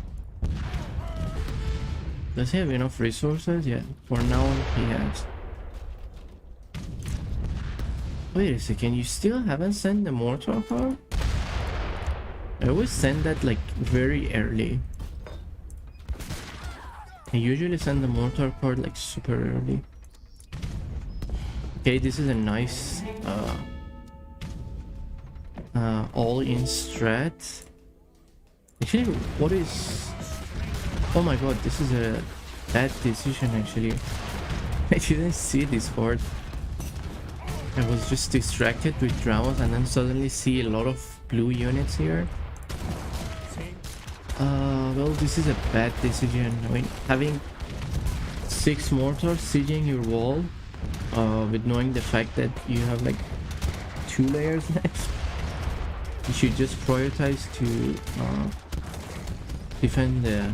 Does he have enough resources? Yeah, for now he has. Wait a second, you still haven't sent the mortar car? I always send that like very early. I usually send the mortar card like super early. Okay, this is a nice all-in strat. Actually, what is... Oh my god, this is a bad decision actually. I didn't see this card. I was just distracted with dramas and then suddenly see a lot of blue units here. Well, this is a bad decision. I mean, having 6 mortars sieging your wall, with knowing the fact that you have like 2 layers next, you should just prioritize to defend the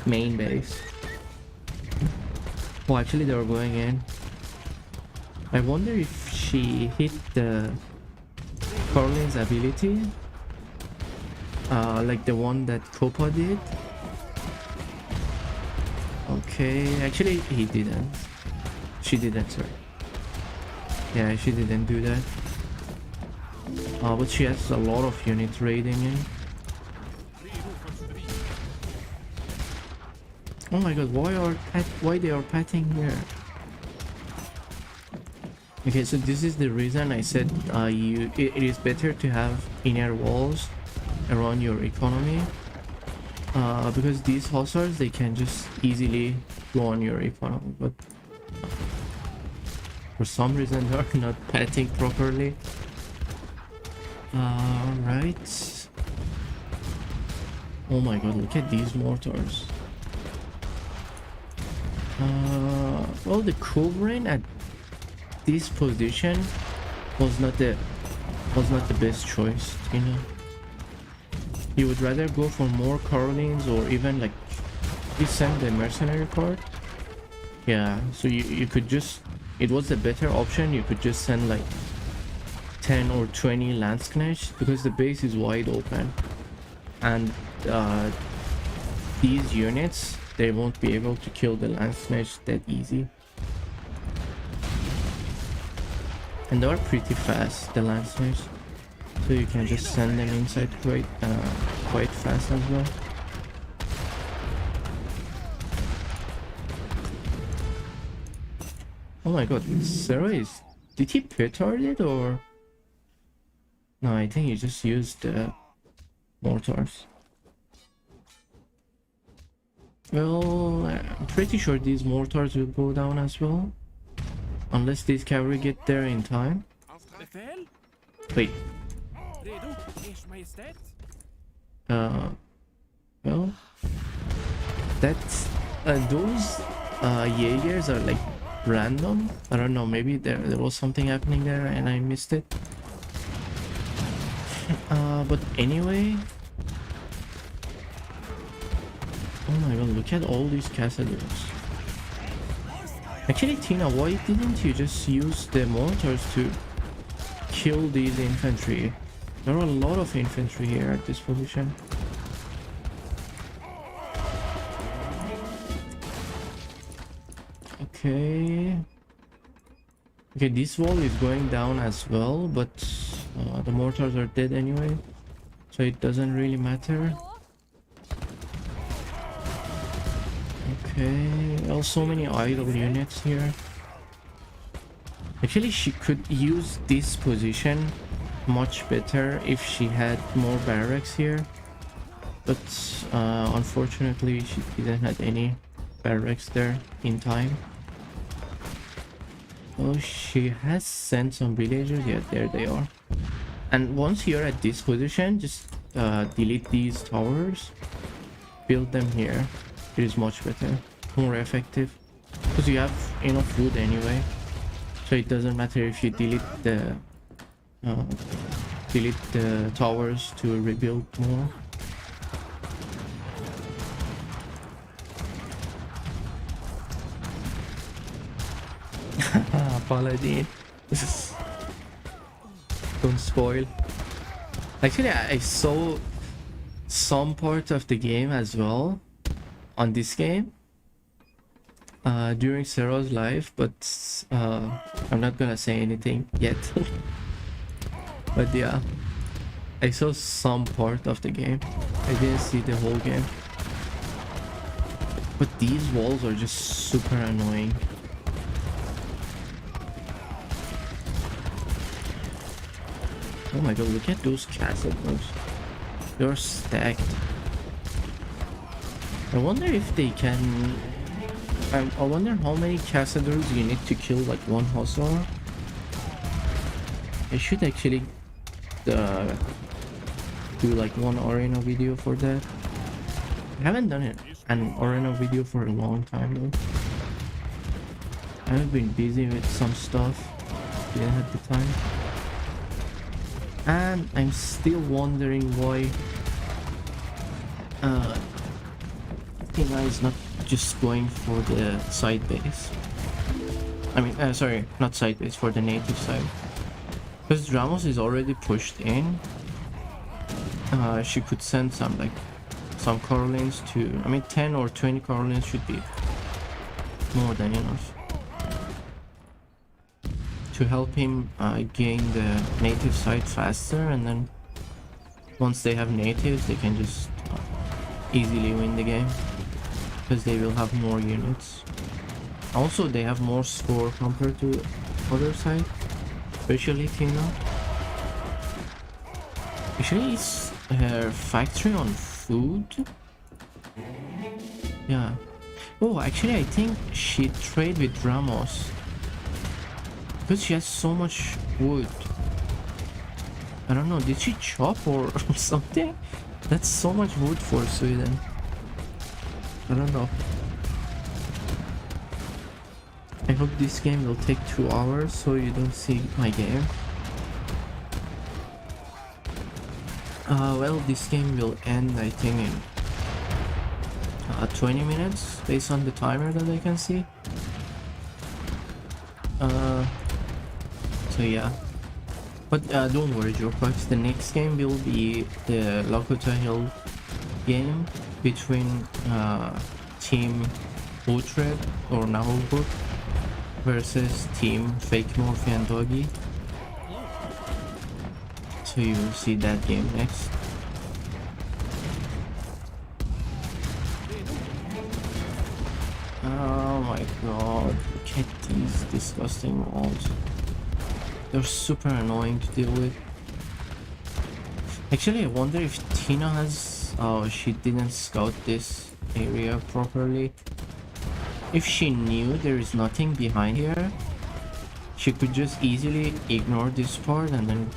main base. Oh, actually, they were going in. I wonder if she hit the Carlin's ability. Like the one that Copa did. Okay, actually he didn't. She didn't, sorry. Yeah, she didn't do that. But she has a lot of units raiding in. Oh my god, why they are patting here? Okay, so this is the reason I said it is better to have inner walls around your economy, because these hussars, they can just easily go on your economy, but for some reason they are not patting properly. Right. Oh my god, look at these mortars. Well, the covering at this position was not the best choice, you know. You would rather go for more Carolines, or even like you send the mercenary card. Yeah, so you could just, it was a better option. You could just send like 10 or 20 Landsknechts, because the base is wide open, and these units, they won't be able to kill the Landsknechts that easy. And they are pretty fast, the Landsknechts, so you can just send them inside quite fast as well. Oh my god, Sarah is... Did he petard it, or... No, I think you just used the mortars. Well, I'm pretty sure these mortars will go down as well. Unless these cavalry get there in time. Wait. Well, that's those Jaegers are like random. I don't know, maybe there was something happening there and I missed it. But anyway, oh my god, look at all these castles. Actually, Tina, why didn't you just use the mortars to kill these infantry? There are a lot of infantry here at this position. Okay. Okay, this wall is going down as well, but the mortars are dead anyway, so it doesn't really matter. Okay, well, so many idle units here. Actually, she could use this position much better if she had more barracks here, but unfortunately she didn't have any barracks there in time. Oh, she has sent some villagers. Yeah, there they are. And once you're at this position, just delete these towers, build them here. It is much better, more effective, because you have enough food anyway, so it doesn't matter if you delete the towers to rebuild more. Paladin. Don't spoil. Actually, I saw some part of the game as well on this game during Sero's live, but I'm not gonna say anything yet. But yeah, I saw some part of the game. I didn't see the whole game. But these walls are just super annoying. Oh my god, look at those castles. They're stacked. I wonder if they can... I wonder how many castles you need to kill like one hussar. I should actually do like one arena video for that. I haven't done an arena video for a long time though. I've been busy with some stuff. Didn't have the time. And I'm still wondering why Tina is not just going for the side base. I mean, sorry, not side base, for the native side. Because Ramos is already pushed in. She could send some Carolines to... I mean, 10 or 20 Carolines should be more than enough to help him gain the native side faster, and then once they have natives they can just easily win the game because they will have more units. Also, they have more score compared to other side, especially Tina. Actually, is her factory on food? Yeah. Oh, actually I think she trade with Ramos because she has so much wood. I don't know, did she chop or something? That's so much wood for Sweden. I don't know. I hope this game will take 2 hours so you don't see my game. Well, this game will end I think in 20 minutes based on the timer that I can see. So yeah, but don't worry, Jokebucks, the next game will be the Lakota Hill game between Team Utrecht or Nahoburg versus Team Fake Morphy and Doggy. So you will see that game next. Oh my god, look at these disgusting walls. They're super annoying to deal with. Actually, I wonder if Tina has... Oh, she didn't scout this area properly. If she knew there is nothing behind here, she could just easily ignore this part and then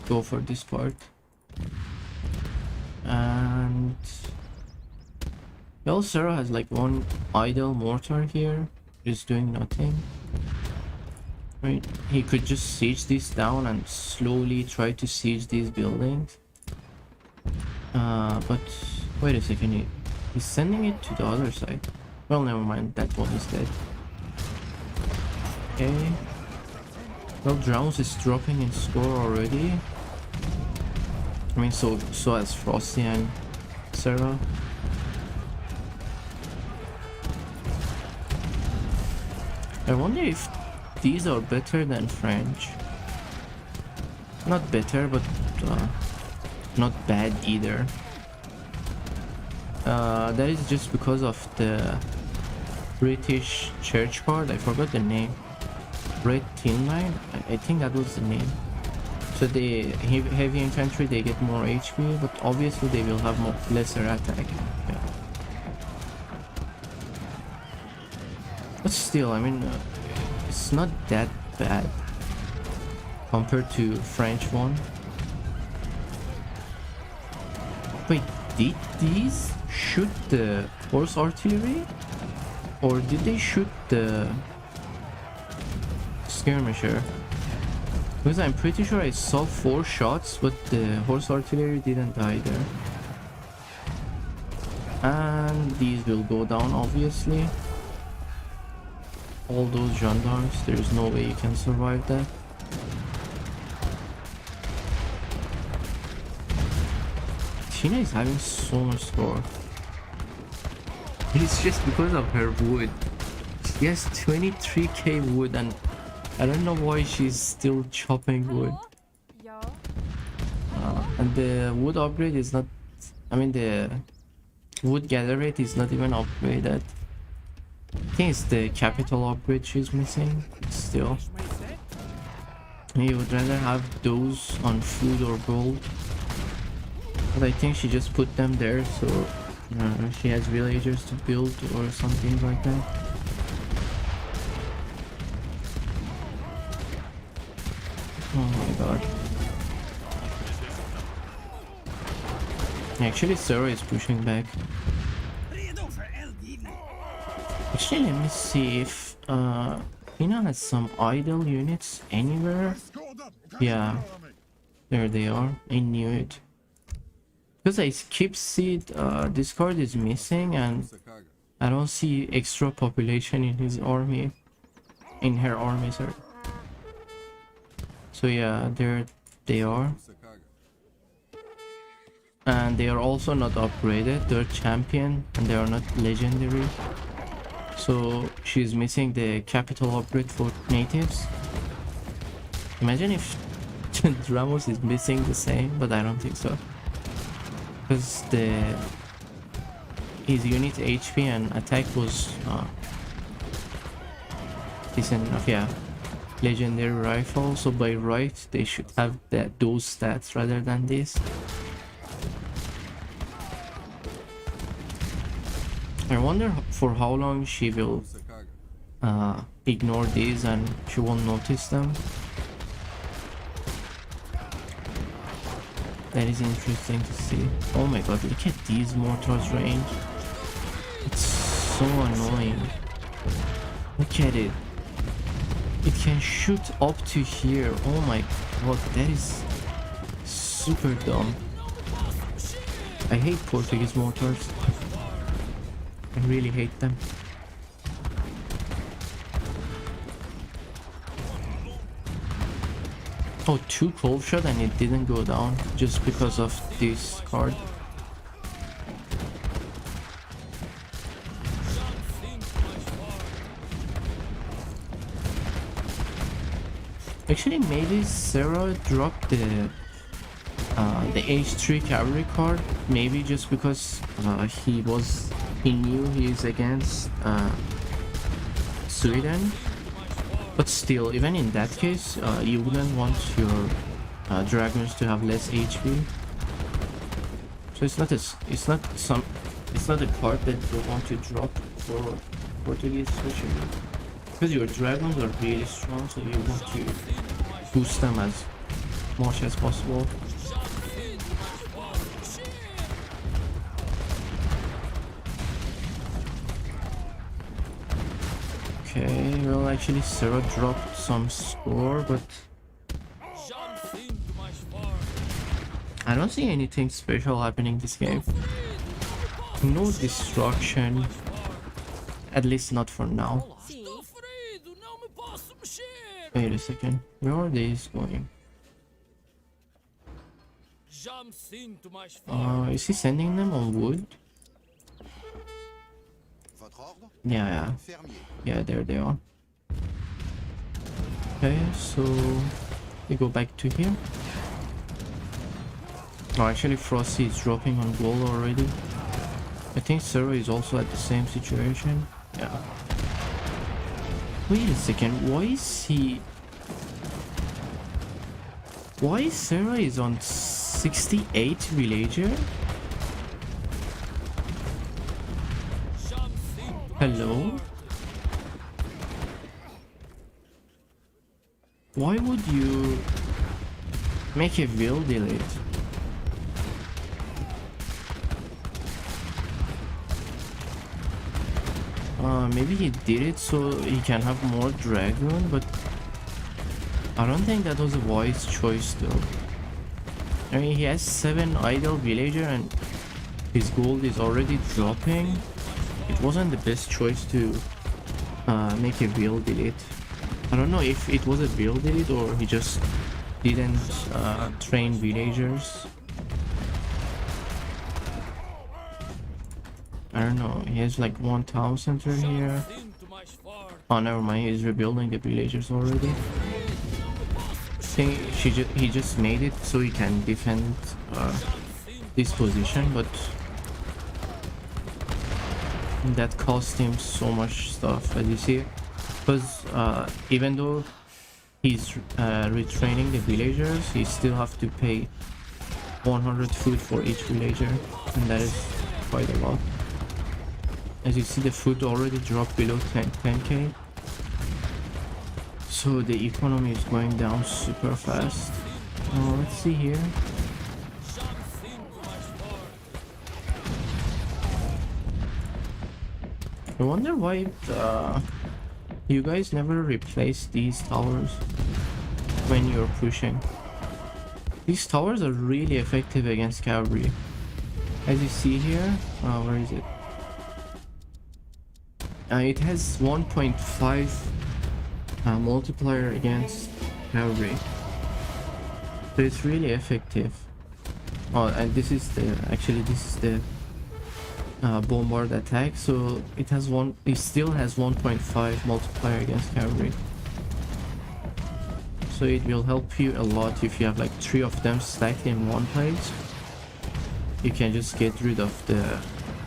go for this part. And... Well, Sarah has like one idle mortar here, just doing nothing. Right, he could just siege this down and slowly try to siege these buildings. But wait a second, he's sending it to the other side. Well, never mind, that one is dead. Okay. Well, Drowns is dropping in score already. I mean, so as Frosty and Sarah. I wonder if these are better than French. Not better, but not bad either. That is just because of the British church card. I forgot the name. Red Tin Line? I think that was the name. So the heavy infantry, they get more HP, but obviously they will have lesser attack. Yeah. But still, I mean, it's not that bad compared to French one. Wait, did these shoot the horse artillery? Or did they shoot the skirmisher? Because I'm pretty sure I saw 4 shots, but the horse artillery didn't either. And these will go down, obviously. All those gendarmes, there's no way you can survive that. Tina is having so much score. It's just because of her wood. She has 23k wood, and I don't know why she's still chopping wood. And the wood upgrade is not... I mean, the wood gather rate is not even upgraded. I think it's the capital upgrade she's missing. Still, you would rather have those on food or gold, but I think she just put them there so she has villagers to build or something like that. Oh my god. Actually, Sarah is pushing back. Actually, let me see if Tina has some idle units anywhere. Yeah, there they are. I knew it. Because I keep seeing this card is missing, and I don't see extra population in his army. In her army, sorry. So yeah, there they are. And they are also not upgraded. They're champion and they are not legendary. So she's missing the capital upgrade for natives. Imagine if Ramos is missing the same, but I don't think so. Because his unit HP and attack was decent enough, yeah. Legendary rifle, so by right they should have those stats rather than this. I wonder for how long she will ignore these and she won't notice them. That is interesting to see. Oh my god, look at these mortars range. It's so annoying. Look at it. It can shoot up to here. Oh my god, that is super dumb. I hate Portuguese mortars. I really hate them. Oh, 2 cold shot and it didn't go down just because of this card. Actually, maybe Sarah dropped the H3 cavalry card. Maybe just because he knew he is against Sweden. But still, even in that case, you wouldn't want your dragons to have less HP. So it's not a card that you want to drop for Portuguese especially. Because your dragons are really strong, so you want to boost them as much as possible. Okay, well actually Sarah dropped some score, but I don't see anything special happening this game. No destruction, at least not for now. Wait a second, where are these going? Is he sending them on wood? Yeah, there they are. Okay, so we go back to here. Oh, actually Frosty is dropping on gold already. I think Sarah is also at the same situation. Yeah. Wait a second, why Sarah is on 68 villager? Hello? Why would you make a will delete? Maybe he did it so he can have more dragon, but I don't think that was a wise choice though. I mean, he has 7 idle villager and his gold is already dropping. It wasn't the best choice to make a will delete. I don't know if it was a will delete or he just didn't train villagers. I don't know, he has like 1000 here. Oh, never mind, he's rebuilding the villagers already. I think he just made it so he can defend this position, but that cost him so much stuff, as you see. Because even though he's retraining the villagers, he still have to pay 100 food for each villager, and that is quite a lot. As you see, the food already dropped below 10k, so the economy is going down super fast. Let's see here. I wonder why you guys never replace these towers when you're pushing. These towers are really effective against cavalry. As you see here, where is it? It has 1.5 multiplier against cavalry, so it's really effective. Oh, and this is the bombard attack, so it still has 1.5 multiplier against cavalry, so it will help you a lot if you have like 3 of them stacked in one place. You can just get rid of the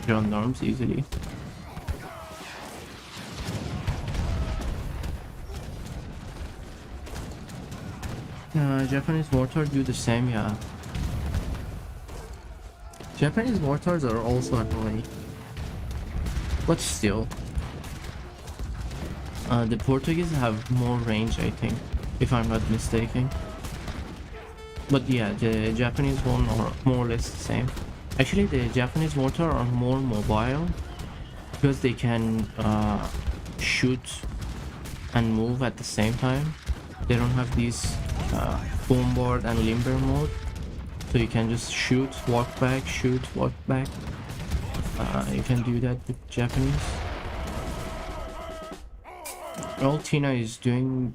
gendarmes easily. Japanese mortar do the same, yeah. Japanese mortars are also annoying, but still. The Portuguese have more range, I think, if I'm not mistaken. But yeah, the Japanese one are more or less the same. Actually, the Japanese mortar are more mobile because they can shoot and move at the same time. They don't have these bombard and limber mode, so you can just shoot, walk back, shoot, walk back. You can do that with Japanese. All Tina is doing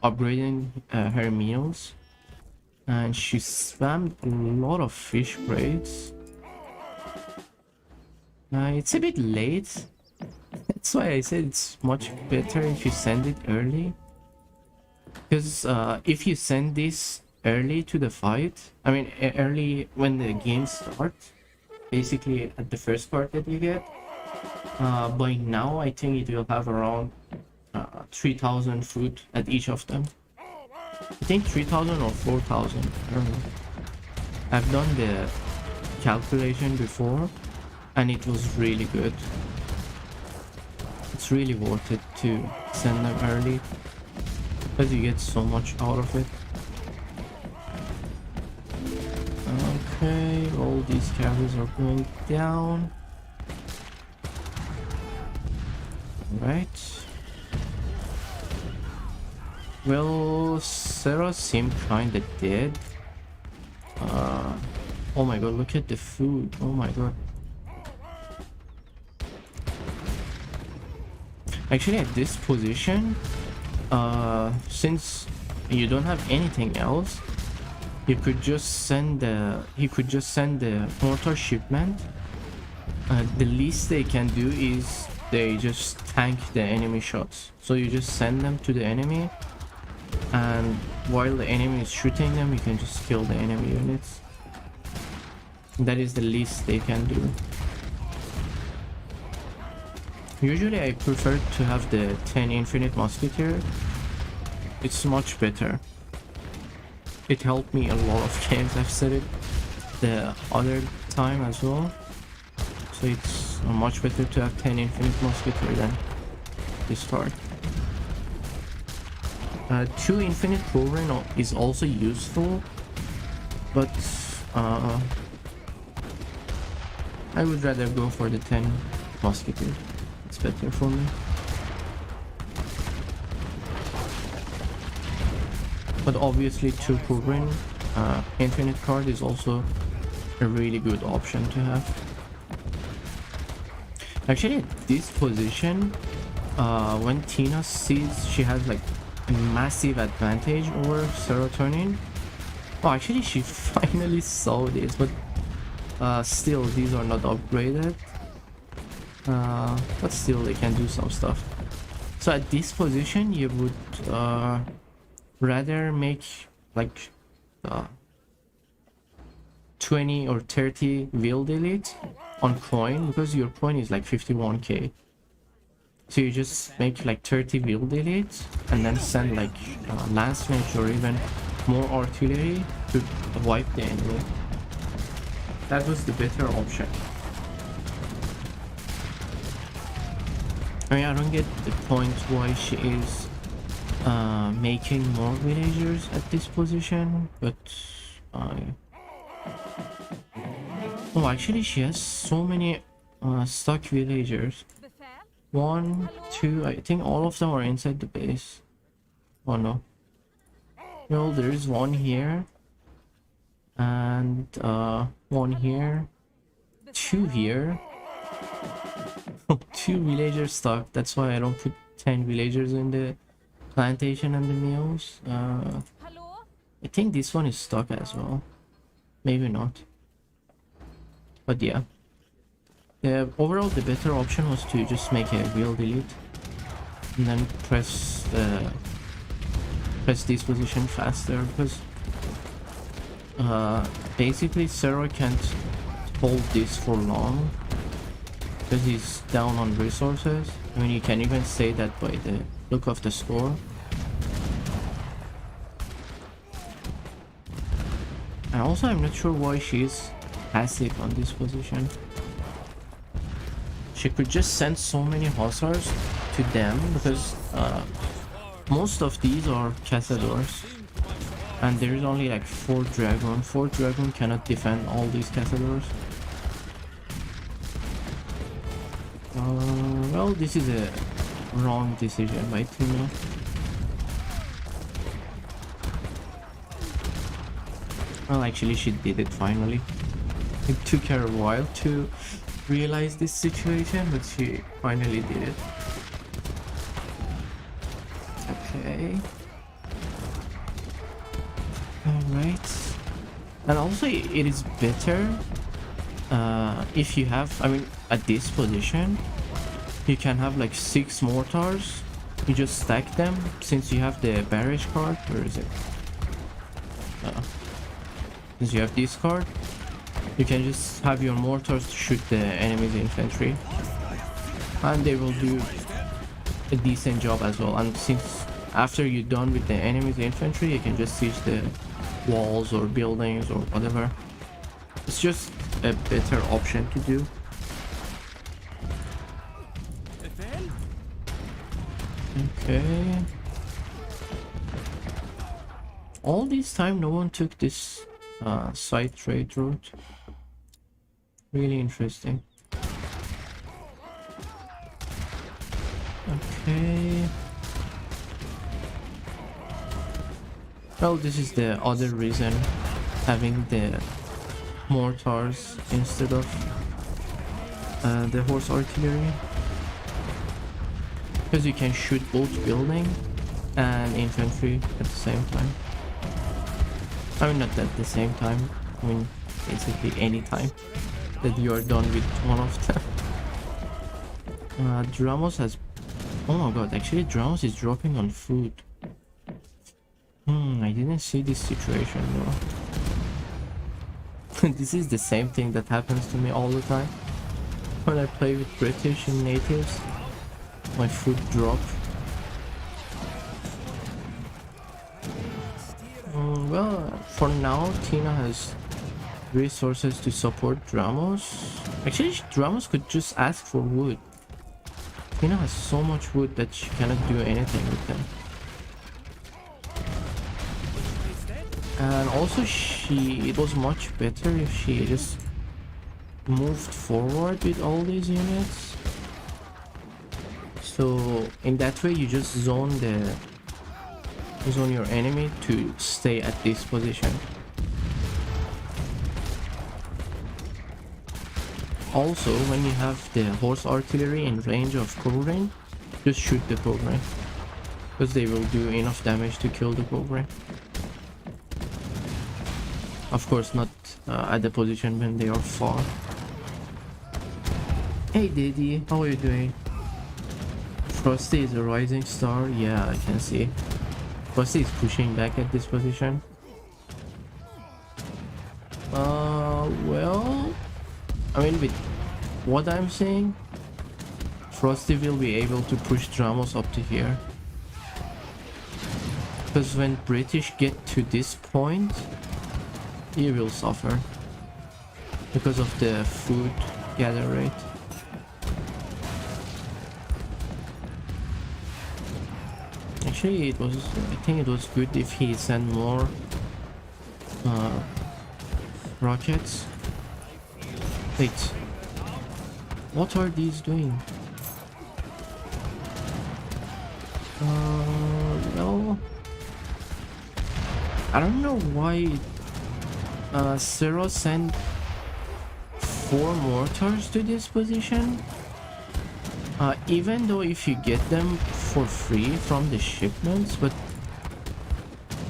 upgrading her meals, and she spammed a lot of fish braids. It's a bit late. That's why I said it's much better if you send it early. Because if you send this early to the fight, I mean early when the game starts, basically at the first part that you get, by now I think it will have around 3000 food at each of them. I think 3000 or 4000, I don't know. I've done the calculation before, and it was really good. It's really worth it to send them early because you get so much out of it. Okay, all these carriers are going down. Right. Well, Sarah seemed kinda dead. Oh my god, look at the food. Oh my god. Actually, at this position, since you don't have anything else, he could just send the mortar shipment. The least they can do is they just tank the enemy shots. So you just send them to the enemy, and while the enemy is shooting them, you can just kill the enemy units. That is the least they can do. Usually I prefer to have the 10 infinite musketeer. It's much better. It helped me a lot of games. I've said it the other time as well. So it's much better to have 10 infinite musketeer than this card. 2 infinite program is also useful, but I would rather go for the 10 musketeer. It's better for me. But obviously 2 program infinite card is also a really good option to have. Actually, at this position, when Tina sees she has like a massive advantage over serotonin. Oh, actually she finally saw this, but still these are not upgraded. But still they can do some stuff. So at this position you would rather make like 20 or 30 will delete on coin, because your coin is like 51k. So you just make like 30 will delete and then send like lance mage or even more artillery to wipe the enemy. That was the better option. I mean, I don't get the point why she is making more villagers at this position, but oh, actually she has so many stuck villagers. 1, 2, I think all of them are inside the base. Oh no. Well, there is one here. And 1 here. 2 here. 2 villagers stuck. That's why I don't put 10 villagers in the plantation and the mills. I think this one is stuck as well. Maybe not. But yeah. Overall, the better option was to just make a wheel delete and then press this position faster, because basically Zero can't hold this for long because he's down on resources. I mean, you can even say that by the look of the score. And also, I'm not sure why she's passive on this position. She could just send so many hussars to them, because most of these are cazadors, and there's only like 4 dragon. 4 dragon cannot defend all these cazadors. Well, this is a wrong decision by Tina. Well, actually she did it finally. It took her a while to realize this situation, but she finally did it. Okay. Alright. And also it is better if you have, I mean, at this position you can have like 6 mortars. You just stack them, since you have the barrage card. Where is it? Since you have this card, you can just have your mortars shoot the enemy's infantry, and they will do a decent job as well. And since after you're done with the enemy's infantry, you can just siege the walls or buildings or whatever. It's just a better option to do. Okay. All this time no one took this side trade route. Really interesting. Okay. Well, this is the other reason having the mortars instead of the horse artillery, because you can shoot both building and infantry at the same time. I mean, not at the same time, I mean basically any time that you are done with one of them. Dramos has, oh my god, actually Dramos is dropping on food. I didn't see this situation though. This is the same thing that happens to me all the time when I play with British and natives. My food drop. Well, for now Tina has resources to support Dramos. Actually, Dramos could just ask for wood. Tina has so much wood that she cannot do anything with them. And also it was much better if she just moved forward with all these units. So in that way you just zone your enemy to stay at this position. Also, when you have the horse artillery in range of covering, just shoot the covering, because they will do enough damage to kill the covering. Of course not at the position when they are far. Hey Diddy, how are you doing? Frosty is a rising star. Yeah, I can see. Frosty is pushing back at this position. Well, I mean, with what I'm saying, Frosty will be able to push Dramos up to here. Because when British get to this point, he will suffer because of the food gather rate. Actually, I think it was good if he sent more rockets. Wait, what are these doing? No, I don't know why Zero sent 4 mortars to this position. Even though if you get them for free from the shipments, but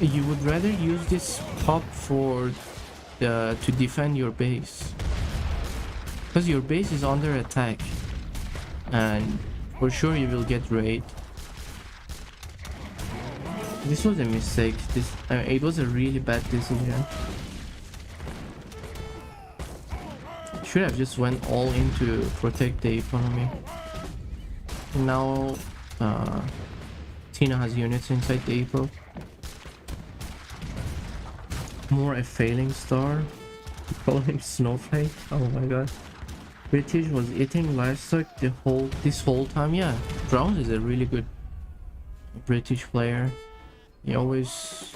you would rather use this pop for to defend your base, because your base is under attack and for sure you will get raid. This was a mistake. It was a really bad decision. Should have just went all in to protect the economy. Now Tina has units inside the depot. More a failing star. You call him Snowflake? Oh my god. British was eating livestock this whole time. Yeah, Drowns is a really good British player. He always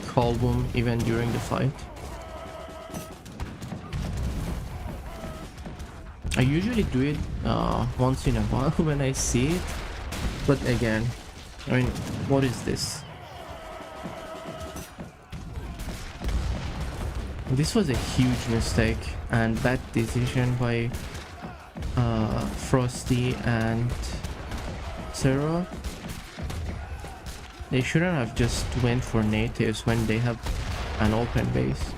call boom even during the fight. I usually do it once in a while when I see it, but again, I mean, what is this? This was a huge mistake and bad decision by Frosty and Zero. They shouldn't have just went for natives when they have an open base.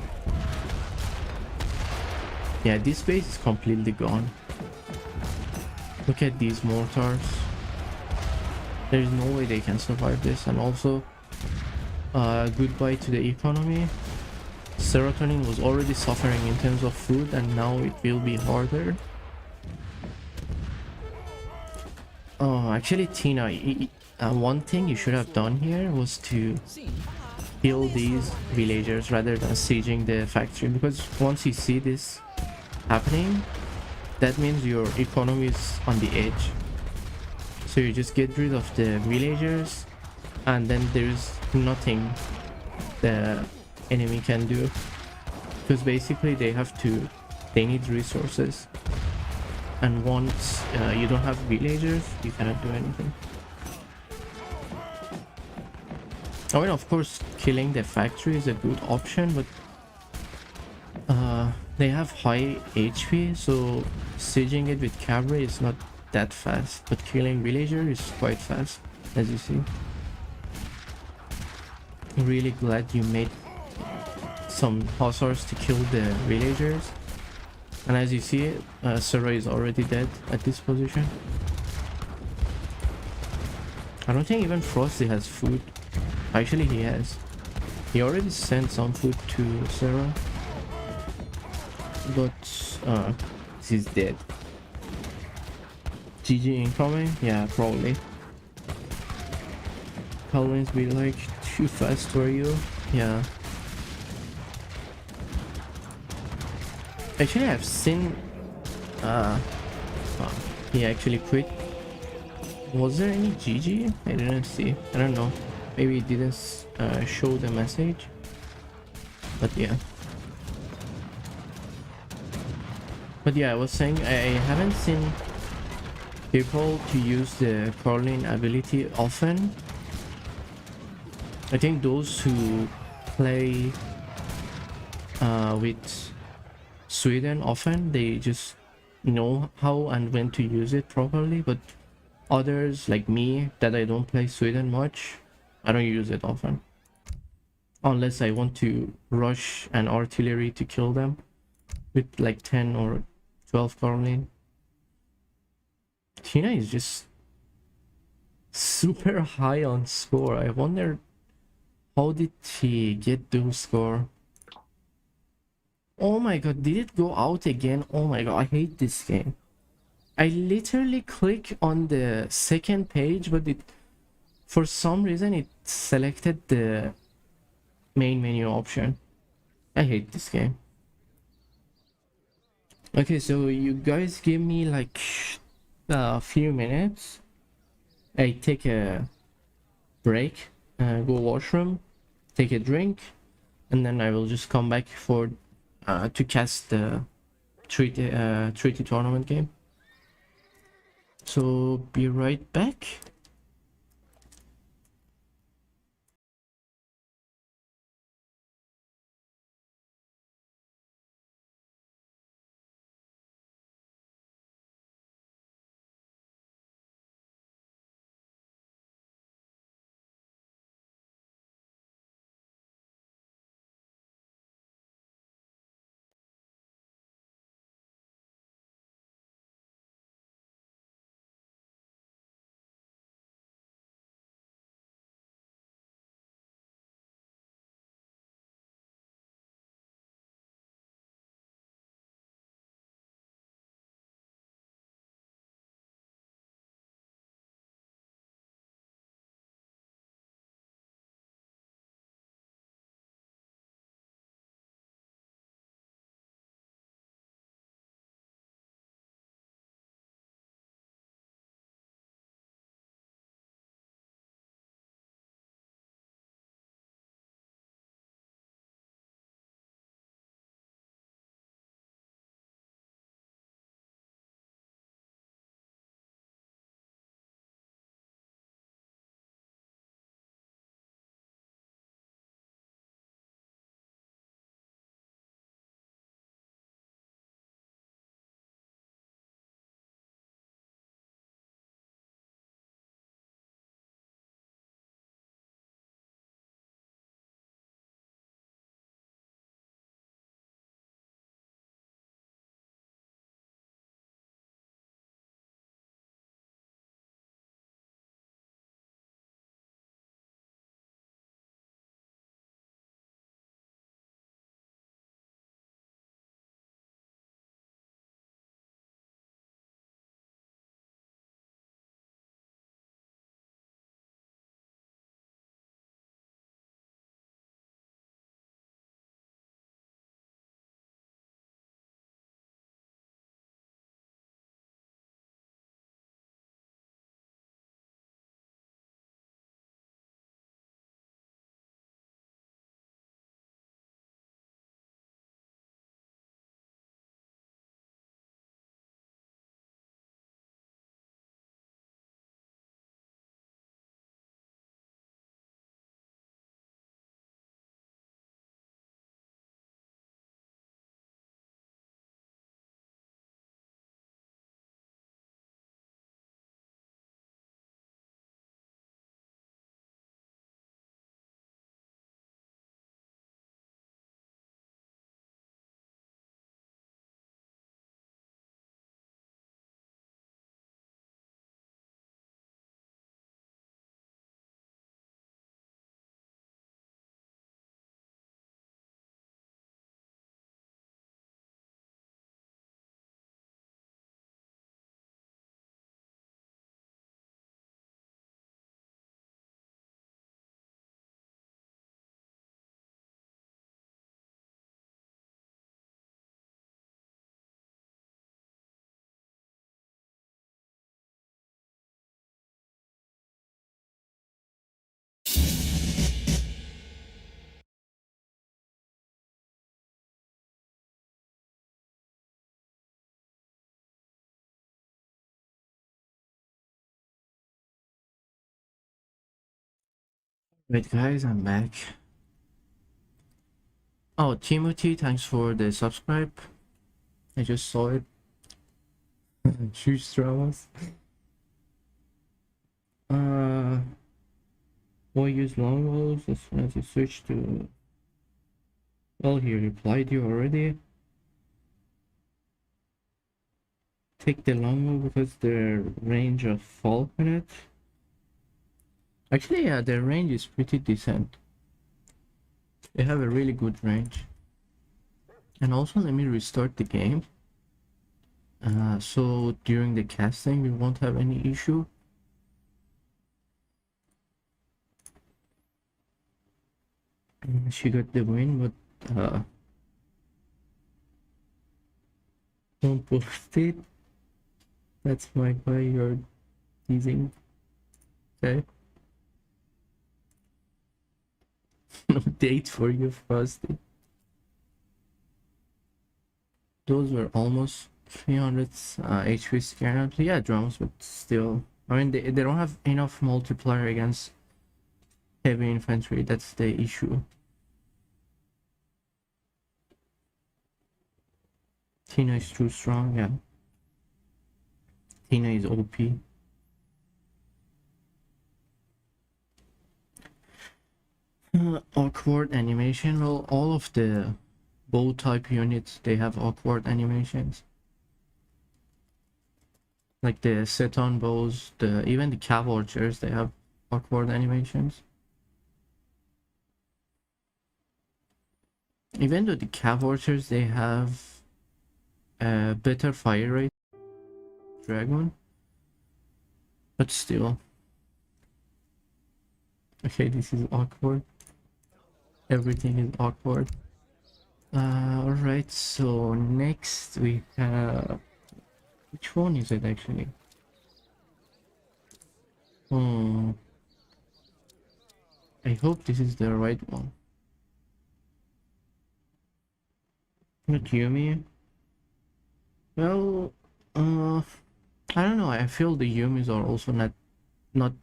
Yeah, this base is completely gone. Look at these mortars. There is no way they can survive this. And also, goodbye to the economy. Serotonin was already suffering in terms of food, and now it will be harder. Oh, actually, Tina, one thing you should have done here was to kill these villagers rather than sieging the factory, because once you see this happening, that means your economy is on the edge. So you just get rid of the villagers, and then there's nothing the enemy can do, because basically they need resources, and once you don't have villagers, you cannot do anything. I mean, of course, killing the factory is a good option, but they have high HP, so sieging it with cavalry is not that fast, but killing villager is quite fast, as you see. I'm really glad you made some hussars to kill the villagers, and as you see, Sarah is already dead at this position. I don't think even Frosty has food. Actually, he has. He already sent some food to Sarah, but she's dead. GG incoming? Yeah, probably. Calvin's be like too fast for you. Yeah. Actually, I've seen. Oh, he actually quit. Was there any GG? I didn't see. I don't know. Maybe it didn't show the message. But yeah. But yeah, I was saying I haven't seen people to use the curling ability often. I think those who play with Sweden often, they just know how and when to use it properly, but others like me that I don't play Sweden much, I don't use it often unless I want to rush an artillery to kill them with like 10 or 12 Carlin. Tina is just super high on score. I wonder how did she get those score. Oh my god, did it go out again? Oh my god, I hate this game. I literally click on the second page, but it, for some reason, it selected the main menu option. I hate this game. Okay, so you guys give me like a few minutes. I take a break, go washroom, take a drink, and then I will just come back for to cast the treaty tournament game. So be right back. Wait, guys, I'm back. Oh, Timothy, thanks for the subscribe. I just saw it. Huge dramas. Why use longbows as soon as you switch to... Well, he replied you already. Take the longbow because the range of falconet. Actually, yeah, their range is pretty decent. They have a really good range. And also, let me restart the game. So during the casting, we won't have any issue. She got the win, but don't post it. That's my guy you're teasing. Okay. No date for you, Frosty. Those were almost 300 HP scared. Yeah, drums, but still. I mean, they don't have enough multiplier against heavy infantry. That's the issue. Tina is too strong, yeah. Tina is OP. Awkward animation. Well, all of the bow type units, they have awkward animations. Like the Seton bows, even the Jaegercheres, they have awkward animations. Even though the Jaegercheres, they have a better fire rate dragon, but still. Okay, this is awkward. Everything is awkward. Alright, so next we have... Which one is it actually? I hope this is the right one. Not Yumi. Well, I don't know. I feel the Yumis are also not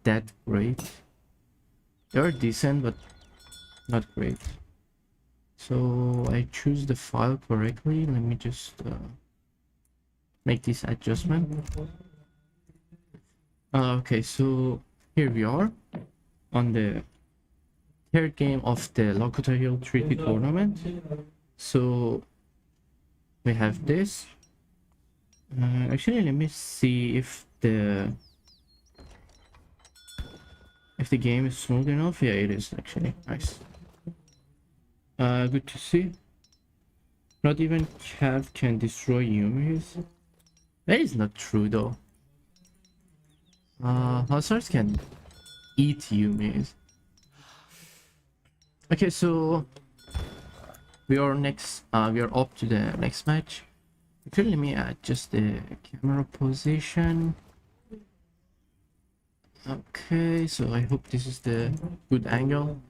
that great. They're decent, but not great. So I choose the file correctly. Let me just make this adjustment. Okay, so here we are on the third game of the Lakota Hill Treaty Tournament. So we have this. Actually, let me see if the game is smooth enough. Yeah, it is actually. Nice. Good to see. Not even Cav can destroy Yumis. That is not true though. Hussars can eat Yumis. Okay, so we are up to the next match. Okay, let me adjust the camera position. Okay, so I hope this is the good angle.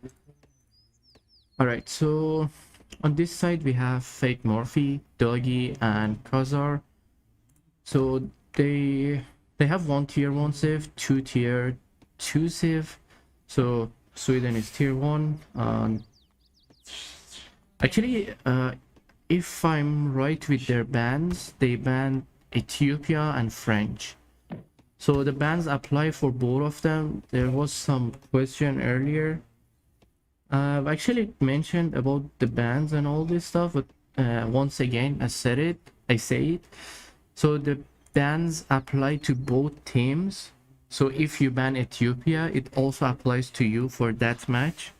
Alright, so on this side we have Fake Morphe, Doggy, and Khazar. So they have 1 tier 1 civ, 2 tier 2 civ. So Sweden is tier 1. Actually, if I'm right with their bans, they ban Ethiopia and French. So the bans apply for both of them. There was some question earlier. I've actually mentioned about the bans and all this stuff, but once again, I say it. So the bans apply to both teams. So if you ban Ethiopia, it also applies to you for that match.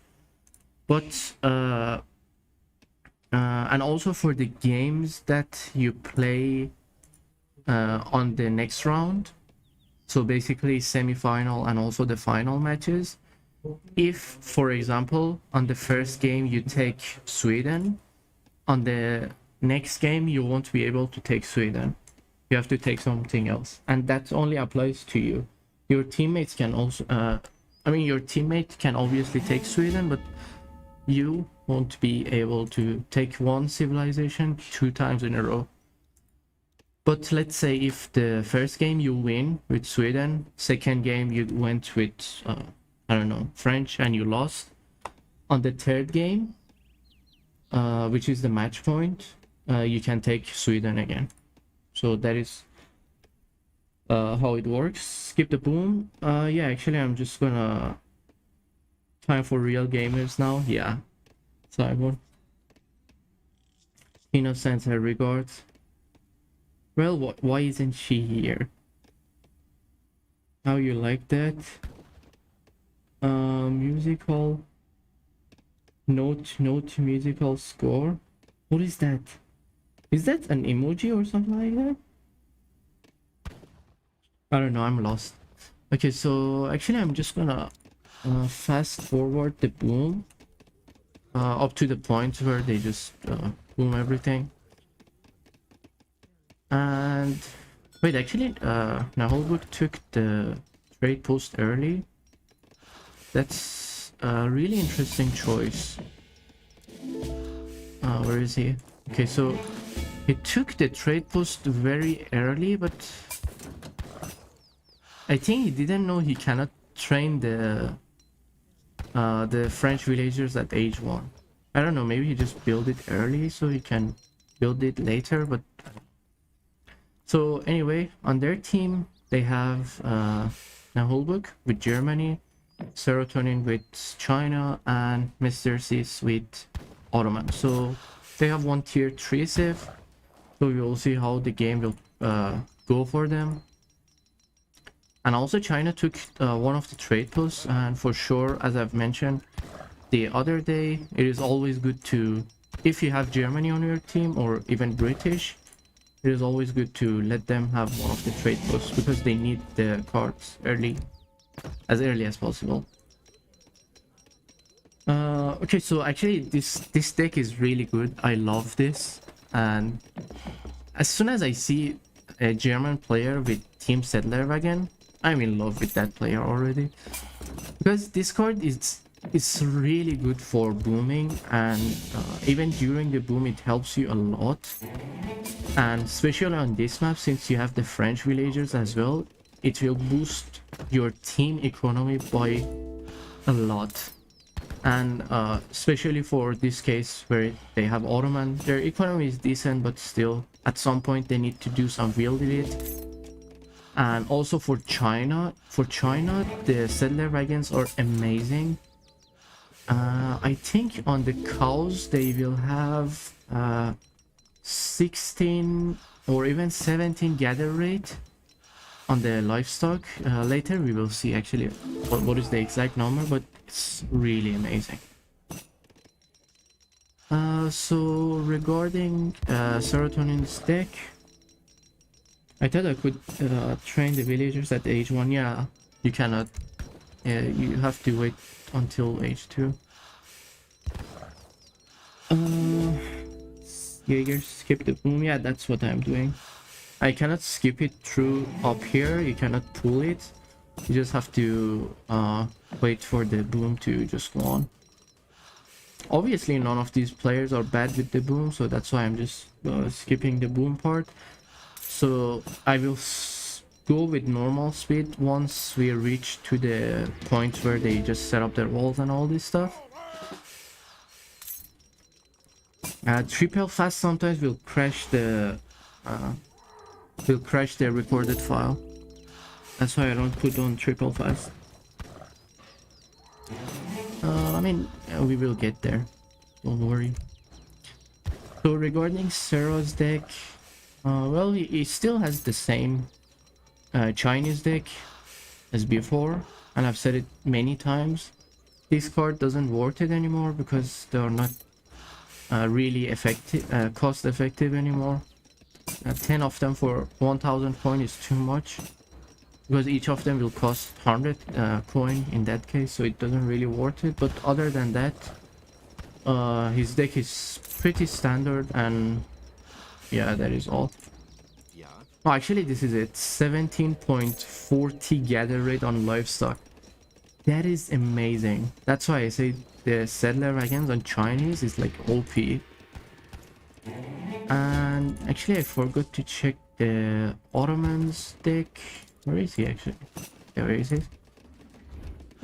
But and also for the games that you play on the next round. So basically semi-final and also the final matches. If, for example, on the first game you take Sweden, on the next game you won't be able to take Sweden. You have to take something else, and that only applies to you. Your teammates can also your teammate can obviously take Sweden, but you won't be able to take one civilization 2 times in a row. But let's say if the first game you win with Sweden, second game you went with I don't know, French, and you lost on the third game, which is the match point, you can take Sweden again. So that is how it works. Skip the boom. Yeah, actually I'm just gonna time for real gamers now. Yeah, Cyborg. Innocence and regards. Well, why isn't she here? How you like that? Musical note musical score. What is that? Is that an emoji or something like that? I don't know, I'm lost. Okay, so actually I'm just gonna fast forward the boom up to the point where they just boom everything. And wait, actually Naholbuk took the trade post early. That's a really interesting choice. Where is he? Okay, so he took the trade post very early, but I think he didn't know he cannot train the French villagers at age 1. I don't know, maybe he just built it early so he can build it later, but so anyway, on their team they have Naholbuk with Germany, Serotonin with China, and Mr. Cis with Ottoman. So they have one tier 3 save, so we will see how the game will go for them. And also China took one of the trade posts, and for sure, as I've mentioned the other day, it is always good to, if you have Germany on your team or even British, it is always good to let them have one of the trade posts because they need the cards early as possible. Okay, so actually this deck is really good. I love this, and as soon as I see a German player with Team Settler Wagon, I'm in love with that player already, because this card is really good for booming, and even during the boom it helps you a lot, and especially on this map, since you have the French villagers as well, it will boost your team economy by a lot. And especially for this case where they have Ottoman, their economy is decent, but still at some point they need to do some wheel delete. And also for China, the settler wagons are amazing. I think on the cows they will have 16 or even 17 gather rate. On the livestock later we will see actually what is the exact number, but it's really amazing. So regarding Serotonin's deck, I thought I could train the villagers at age 1. Yeah, you cannot. You have to wait until age 2. Jaeger, skip the boom. Yeah, that's what I'm doing. I cannot skip it through up here. You cannot pull it. You just have to wait for the boom to just go on. Obviously, none of these players are bad with the boom, so that's why I'm just skipping the boom part. So I will go with normal speed once we reach to the point where they just set up their walls and all this stuff. Triple fast sometimes will crash the recorded file. That's why I don't put on triple fast. I mean, we will get there, don't worry. So regarding Sero's deck, well, he still has the same Chinese deck as before, and I've said it many times. This card doesn't worth it anymore because they are not really effective, cost effective anymore. 10 of them for 1000 coin is too much, because each of them will cost 100 coin in that case, so it doesn't really worth it. But other than that, his deck is pretty standard, and yeah, that is all. Oh, actually this is it, 17.40 gather rate on livestock. That is amazing. That's why I say the settler wagons on Chinese is like OP. And actually I forgot to check the Ottoman's deck. Where is he actually? Yeah, where is he?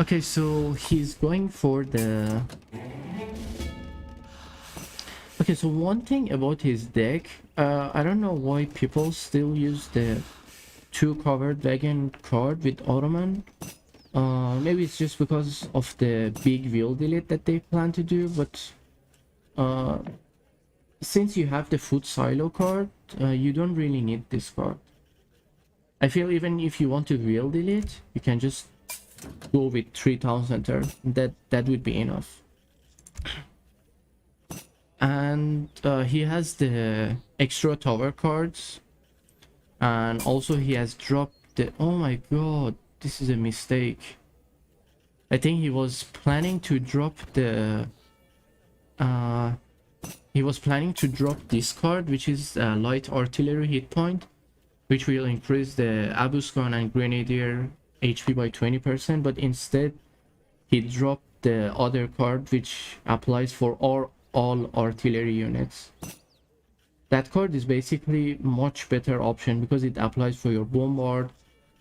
Okay, so he's going for the... Okay, so one thing about his deck, I don't know why people still use the 2 covered wagon card with Ottoman. Maybe it's just because of the big wheel delete that they plan to do, but uh, since you have the food silo card, you don't really need this card. I feel even if you want to wheel delete, you can just go with 3000 turn. That would be enough. And he has the extra tower cards, and also he has dropped the... Oh my god, this is a mistake. I think he was planning to drop the he was planning to drop this card, which is light artillery hit point, which will increase the Abuskan and Grenadier HP by 20%, but instead he dropped the other card which applies for all artillery units. That card is basically much better option because it applies for your bombard,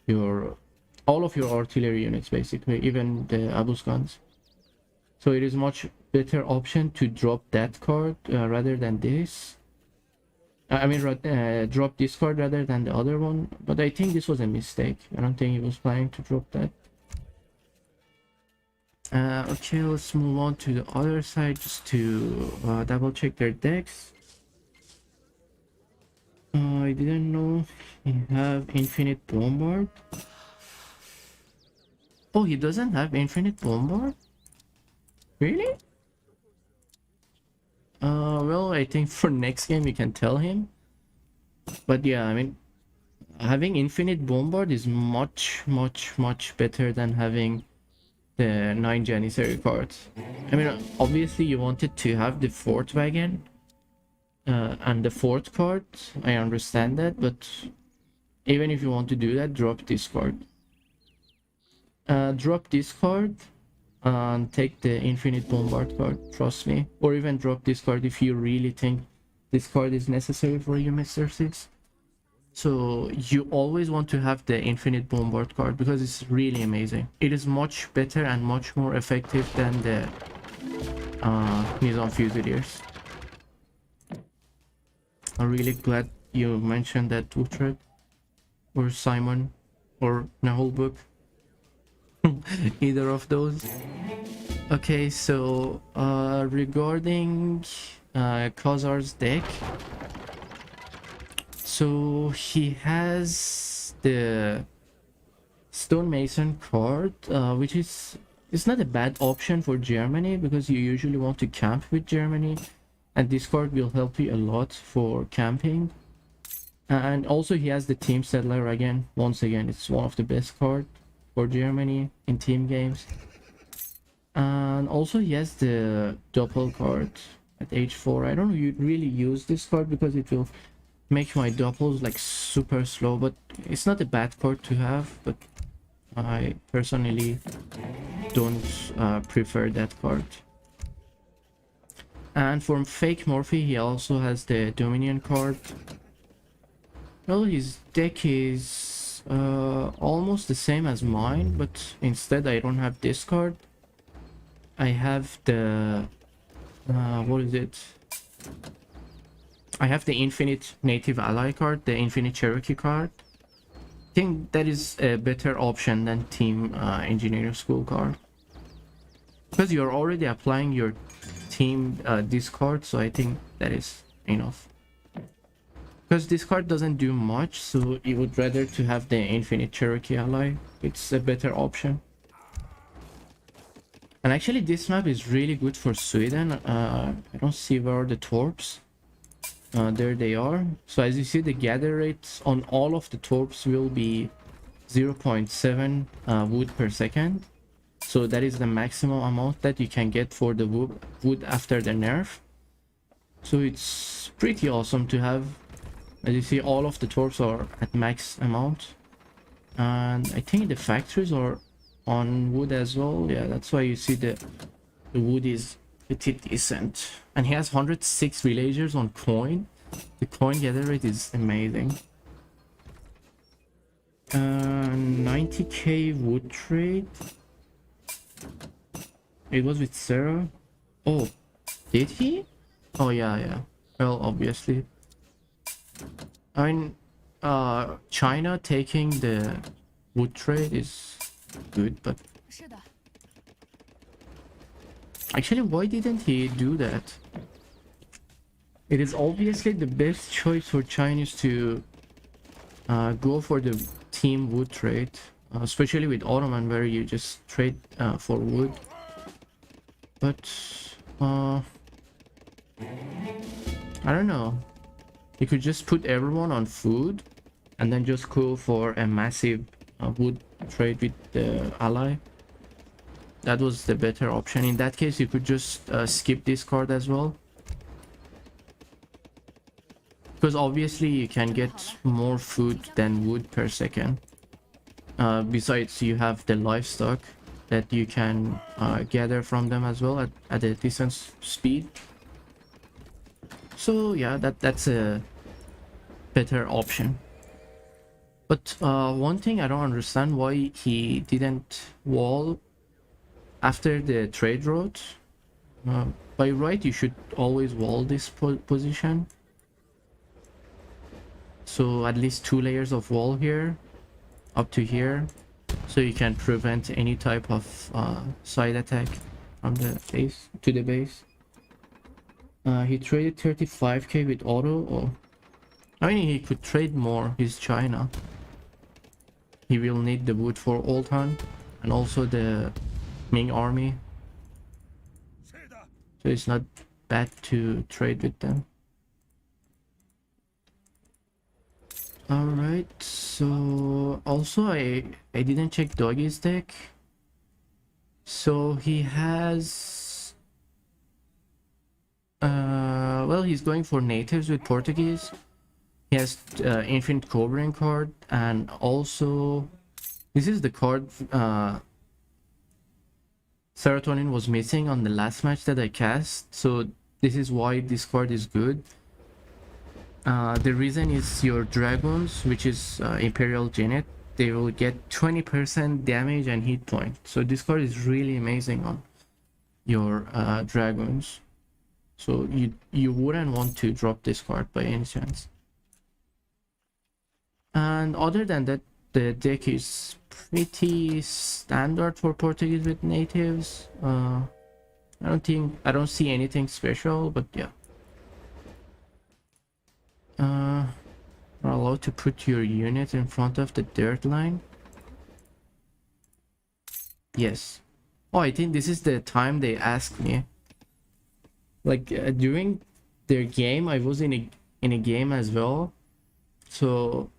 all of your artillery units, basically, even the Abuskans. So it is much better option to drop that card rather than this. I mean, drop this card rather than the other one. But I think this was a mistake. I don't think he was planning to drop that. Okay, let's move on to the other side just to double check their decks. I didn't know he have infinite bombard. Oh, he doesn't have infinite bombard? Really? Well, I think for next game you can tell him. But yeah, I mean, having infinite bombard is much better than having the 9 Jaegerchere cards. I mean, obviously you wanted to have the 4th wagon and the 4th card. I understand that, but even if you want to do that, drop this card. Drop this card and take the infinite bombard card, trust me. Or even drop this card if you really think this card is necessary for you, Mr. 6. So you always want to have the infinite bombard card because it's really amazing. It is much better and much more effective than the Nizam Fusiliers. I'm really glad you mentioned that, Utrecht or Simon or Nahulbuk. Either of those. Okay, so regarding Khazar's deck, so he has the Stonemason card, which is... it's not a bad option for Germany because you usually want to camp with Germany, and this card will help you a lot for camping. And also he has the Team Settler again. Once again, it's one of the best cards for Germany in team games. And also he has the Doppel card at age 4. I don't really use this card because it will make my Doppels like super slow, but it's not a bad card to have, but I personally don't prefer that card. And for Fake Morphe, he also has the Dominion card. Well, his deck is almost the same as mine, but instead I don't have this card. I have the what is it? I have the Infinite Native Ally card, the Infinite Cherokee card. I think that is a better option than Team Engineering School card, because you're already applying your team discard, so I think that is enough. Because this card doesn't do much, so you would rather to have the Infinite Cherokee Ally. It's a better option. And actually this map is really good for Sweden. I don't see where are the torps. There they are. So as you see, the gather rates on all of the torps will be 0.7 wood per second. So that is the maximum amount that you can get for the wood after the nerf. So it's pretty awesome to have. As you see, all of the torps are at max amount. And I think the factories are on wood as well. Yeah, that's why you see the wood is pretty decent. And he has 106 villagers on coin. The coin gather rate is amazing. 90k wood trade. It was with Sarah. Oh, did he? Oh yeah, yeah. Well, obviously. I mean, China taking the wood trade is good, but actually, why didn't he do that? It is obviously the best choice for Chinese to go for the team wood trade, especially with Ottoman, where you just trade for wood. But I don't know. You could just put everyone on food and then just go for a massive wood trade with the ally. That was the better option. In that case, you could just skip this card as well. Because obviously you can get more food than wood per second. Besides, you have the livestock that you can gather from them as well at a decent speed. So yeah, that's a better option. But one thing I don't understand, why he didn't wall after the trade route. By right, you should always wall this position. So at least 2 layers of wall here, up to here, so you can prevent any type of side attack from the base to the base. He traded 35k with auto. Oh, I mean, he could trade more. He's China. He will need the wood for Old Han and also the Ming army. So it's not bad to trade with them. Alright, so also I didn't check Doggy's deck. So he has well, he's going for natives with Portuguese. He has Infinite Covering card, and also this is the card Serotonin was missing on the last match that I cast. So this is why this card is good. The reason is your dragons, which is Imperial Genet, they will get 20% damage and hit point. So this card is really amazing on your dragons. So you wouldn't want to drop this card by any chance. And other than that, the deck is pretty standard for Portuguese with natives. I don't see anything special, but yeah. Are allowed to put your unit in front of the dirt line. Yes. Oh, I think this is the time they asked me. Like during their game, I was in a game as well. So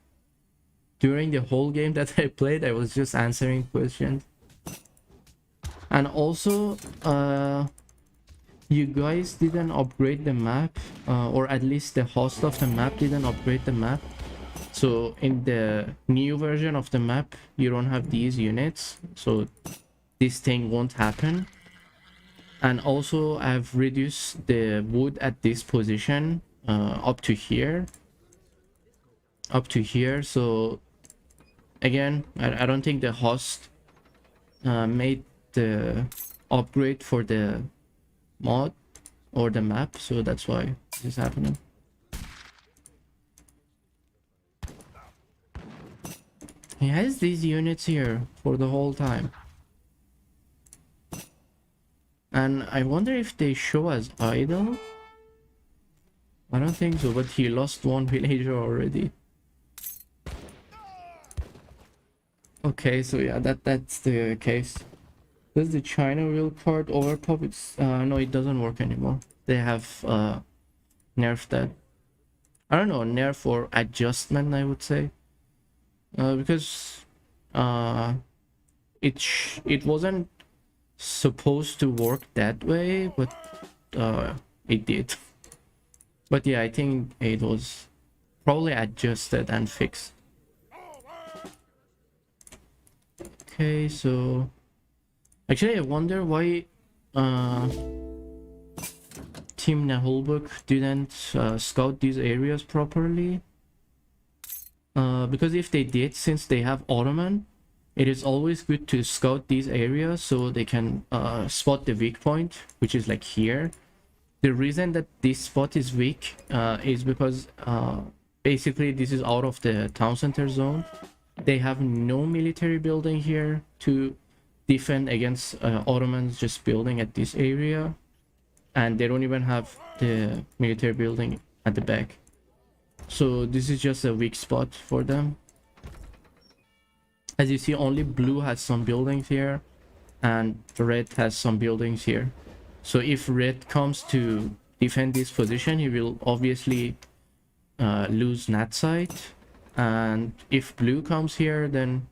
during the whole game that I played, I was just answering questions. And also, you guys didn't upgrade the map, or at least the host of the map didn't upgrade the map. So in the new version of the map, you don't have these units, so this thing won't happen. And also, I've reduced the wood at this position up to here. So again, I don't think the host made the upgrade for the mod or the map, so that's why this is happening. He has these units here for the whole time, and I wonder if they show as idle. I don't think so, but he lost one villager already. Okay, so yeah, that's the case. Does the China real card overpop? It's no, it doesn't work anymore. They have nerfed that. I don't know, nerf or adjustment, I would say, because it wasn't supposed to work that way, but it did. But yeah, I think it was probably adjusted and fixed. Okay, so actually I wonder why Team Nahulbuk didn't scout these areas properly. Because if they did, since they have Ottoman, it is always good to scout these areas so they can spot the weak point, which is like here. The reason that this spot is weak is because basically this is out of the town center zone. They have no military building here to defend against Ottomans just building at this area, and they don't even have the military building at the back. So this is just a weak spot for them. As you see, only blue has some buildings here and red has some buildings here. So if red comes to defend this position, he will obviously lose that side, and if blue comes here, then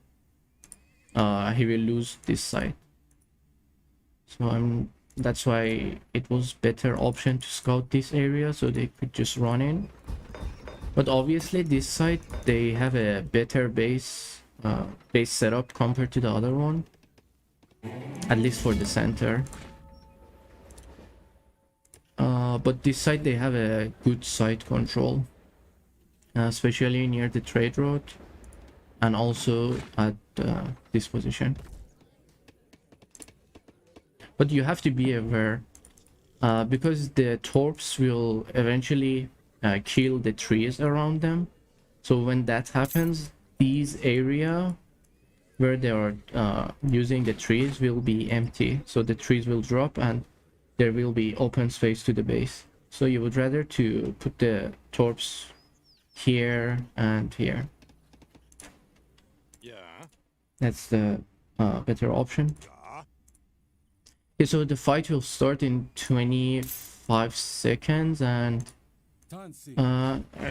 he will lose this side. So that's why it was better option to scout this area so they could just run in. But obviously this side, they have a better base setup compared to the other one, at least for the center. But this side, they have a good site control, especially near the trade road and also at this position. But you have to be aware because the torps will eventually kill the trees around them. So when that happens, these area where they are using the trees will be empty. So the trees will drop and there will be open space to the base. So you would rather to put the torps here and here. Yeah. That's the better option. Okay, so the fight will start in 25 seconds, and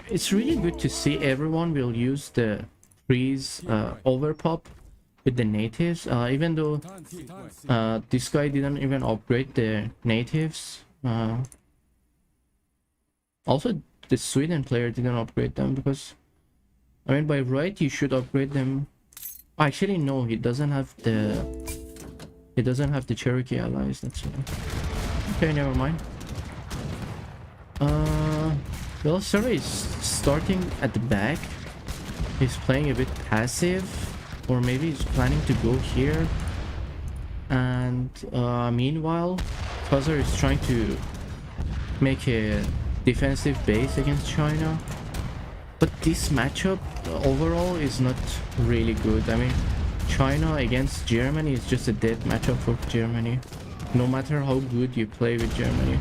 it's really good to see everyone will use the freeze overpop with the natives, even though this guy didn't even upgrade the natives. Also, the Sweden player didn't upgrade them because, I mean, by right you should upgrade them. Actually, no, he doesn't have the Cherokee allies. That's why. Okay, never mind. Well, Survey is starting at the back. He's playing a bit passive, or maybe he's planning to go here. And meanwhile, Khazar is trying to make a defensive base against China. But this matchup overall is not really good. I mean, China against Germany is just a dead matchup for Germany, no matter how good you play with Germany.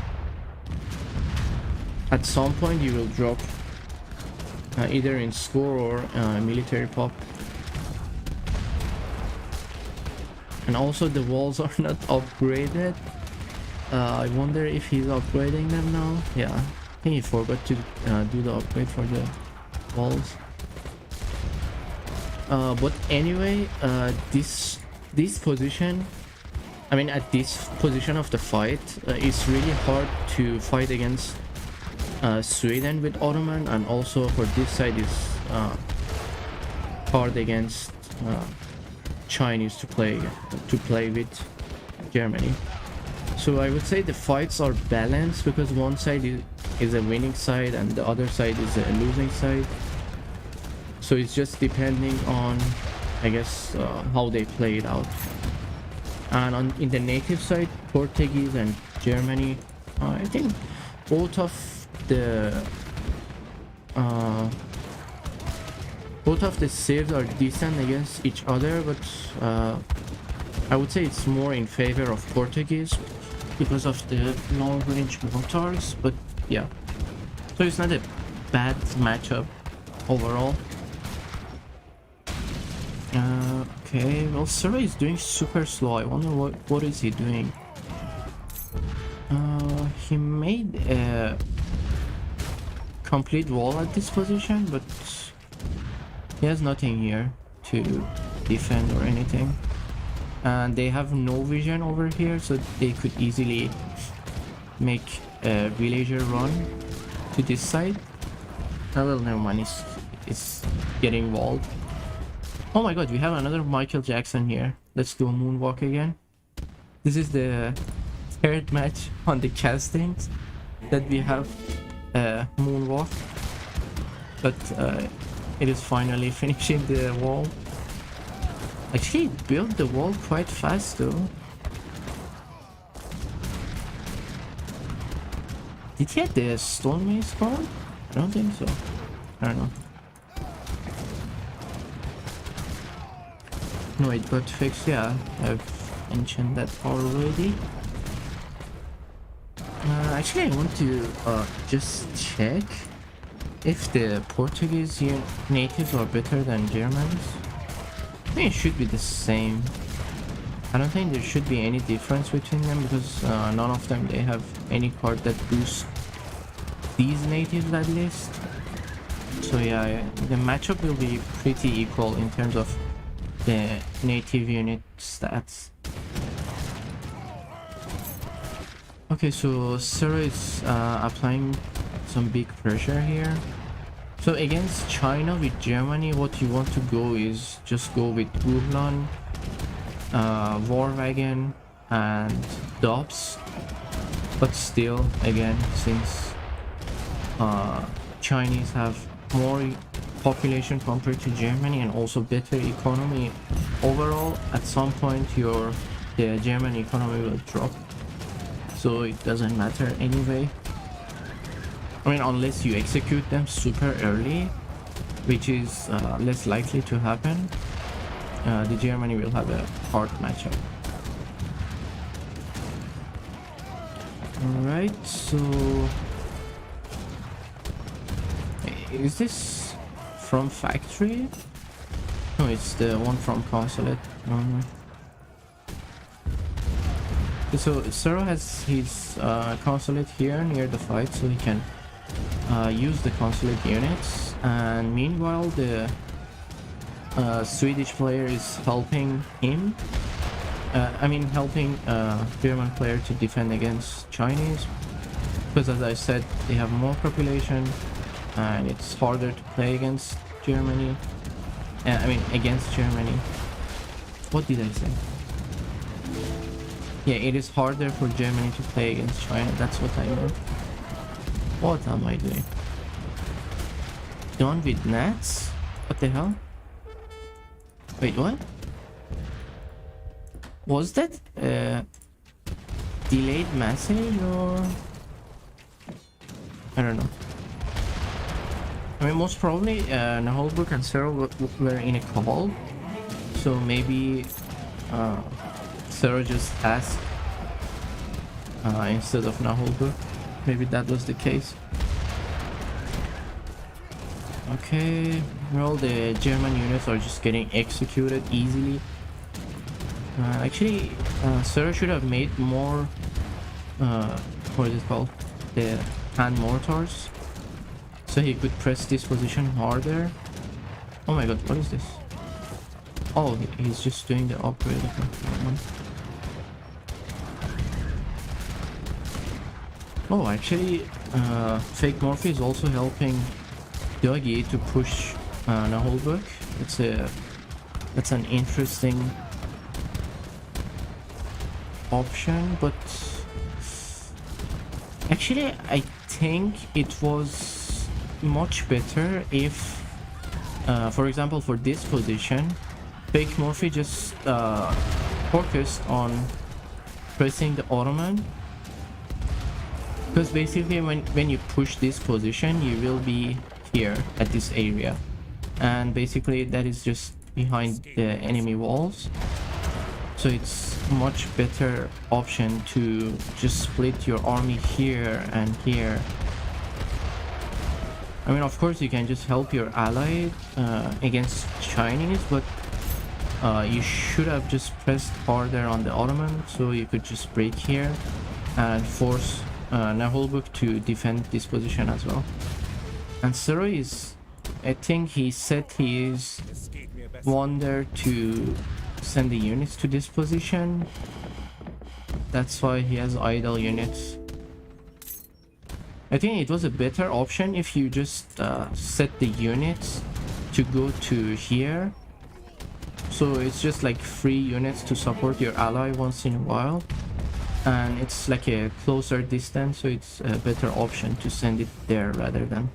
At some point you will drop either in score or military pop. And also the walls are not upgraded. I wonder if he's upgrading them now. Yeah, I think he forgot to do the upgrade for the walls. But anyway, this position, I mean, at this position of the fight, it's really hard to fight against Sweden with Ottoman, and also for this side is hard against Chinese to play with Germany. So I would say the fights are balanced because one side is a winning side and the other side is a losing side. So it's just depending on, I guess, how they play it out. And in the native side, Portuguese and Germany, I think both of the saves are decent against each other, but I would say it's more in favor of Portuguese because of the long range mortars. But yeah, so it's not a bad matchup overall. Okay, well, Survey is doing super slow. I wonder what is he doing. He made a complete wall at this position, but he has nothing here to defend or anything. And they have no vision over here, so they could easily make a villager run to this side. Oh well, never mind, it's getting walled. Oh my god, we have another Michael Jackson here. Let's do a moonwalk again. This is the third match on the castings that we have moonwalk, but it is finally finishing the wall. Actually, it built the wall quite fast though. Did he have the stone mace card? I don't think so. I don't know. No, it got fixed. Yeah, I've mentioned that already. Actually, I want to just check if the Portuguese natives are better than Germans. I think it should be the same. I don't think there should be any difference between them because none of them they have any card that boosts these natives at least. So yeah, the matchup will be pretty equal in terms of the native unit stats. Okay, so Zero is applying some big pressure here. So against China with Germany, what you want to go is just go with Wuhan, War Wagon and Dobbs. But still, again, since Chinese have more population compared to Germany and also better economy overall, at some point the German economy will drop. So it doesn't matter anyway. I mean, unless you execute them super early, which is less likely to happen, the Germany will have a hard matchup. Alright, so is this from factory? No, it's the one from consulate. So Zero has his consulate here near the fight, so he can use the consulate units, and meanwhile the Swedish player is helping him. Helping German player to defend against Chinese, because as I said, they have more population and it's harder to play against Germany. Against Germany. What did I say? Yeah, it is harder for Germany to play against China. That's what I meant. What am I doing? Done with Nats? What the hell? Wait, what? Was that a delayed message or... I don't know. I mean, most probably Naholbrook and Zero were in a call. So maybe Zero just asked instead of Naholbrook. Maybe that was the case. Okay, well, the German units are just getting executed easily. Actually, Zero should have made more, what is it called? The hand mortars. So he could press this position harder. Oh my god, what is this? Oh, he's just doing the upgrade. Oh, actually, Fake Morphe is also helping Doggy to push Naholbrook. That's an interesting option, but actually I think it was much better if for example, for this position, Fake Morphe just focused on pressing the Ottoman, because basically when you push this position, you will be here at this area, and basically that is just behind the enemy walls. So it's much better option to just split your army here and here. I mean, of course you can just help your ally against Chinese, but you should have just pressed harder on the Ottoman, so you could just break here and force Naholbrook to defend this position as well. And Zero is, I think he said he is wonder to send the units to this position. That's why he has idle units. I think it was a better option if you just set the units to go to here, so it's just like free units to support your ally once in a while, and it's like a closer distance, so it's a better option to send it there rather than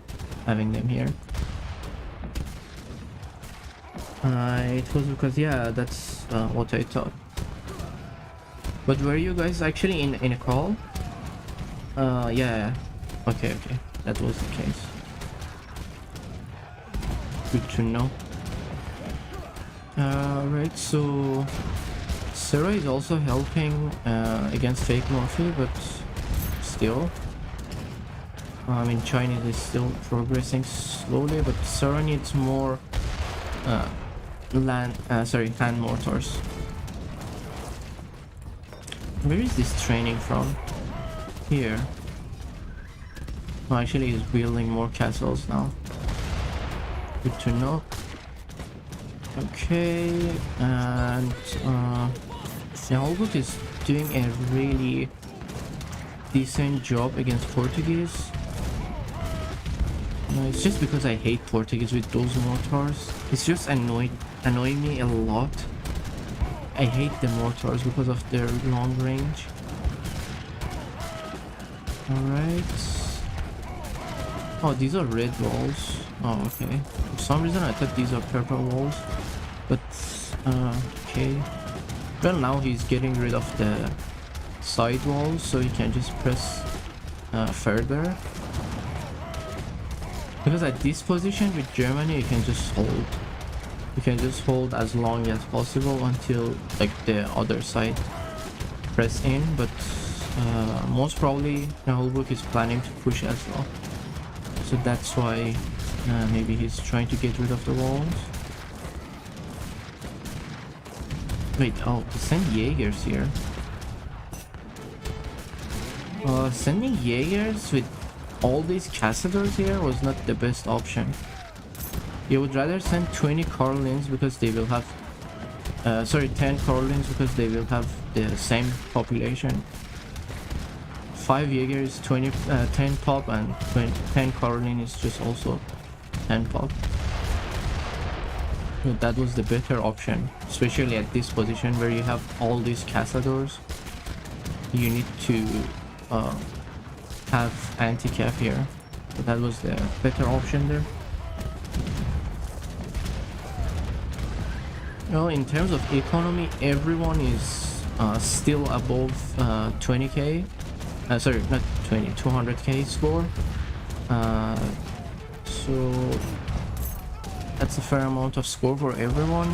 having them here. It was because, yeah, that's what I thought. But were you guys actually in a call? Yeah. Okay, that was the case. Good to know. Right, so Sarah is also helping against fake Morphe, but still, I mean, Chinese is still progressing slowly, but Sarah needs more hand mortars. Where is this training from? Here. Oh, actually, he's building more castles now. Good to know. Okay, and Holbrook is doing a really decent job against Portuguese. It's just because I hate Portuguese with those mortars. It's just annoying me a lot. I hate the mortars because of their long range. Alright. Oh, these are red walls. Oh, okay. For some reason I thought these are purple walls. But, okay. Well, now he's getting rid of the side walls, so he can just press further. Because at this position with Germany, you can just hold. You can just hold as long as possible until like the other side press in. But most probably Holbrook is planning to push as well. So that's why maybe he's trying to get rid of the walls. Wait, oh, send Jaegers here. Sending Jaegers with all these Castadors here was not the best option. You would rather send 20 Carlins because they will have 10 Carlins because they will have the same population. 5 Jaegers, 10 pop, and 10 Carlin is just also 10 pop. But that was the better option, especially at this position where you have all these Castadors. You need to have anti-cap here. So that was the better option there. Well, in terms of economy, everyone is still above 20k. Sorry, not 20, 200k score. So that's a fair amount of score for everyone.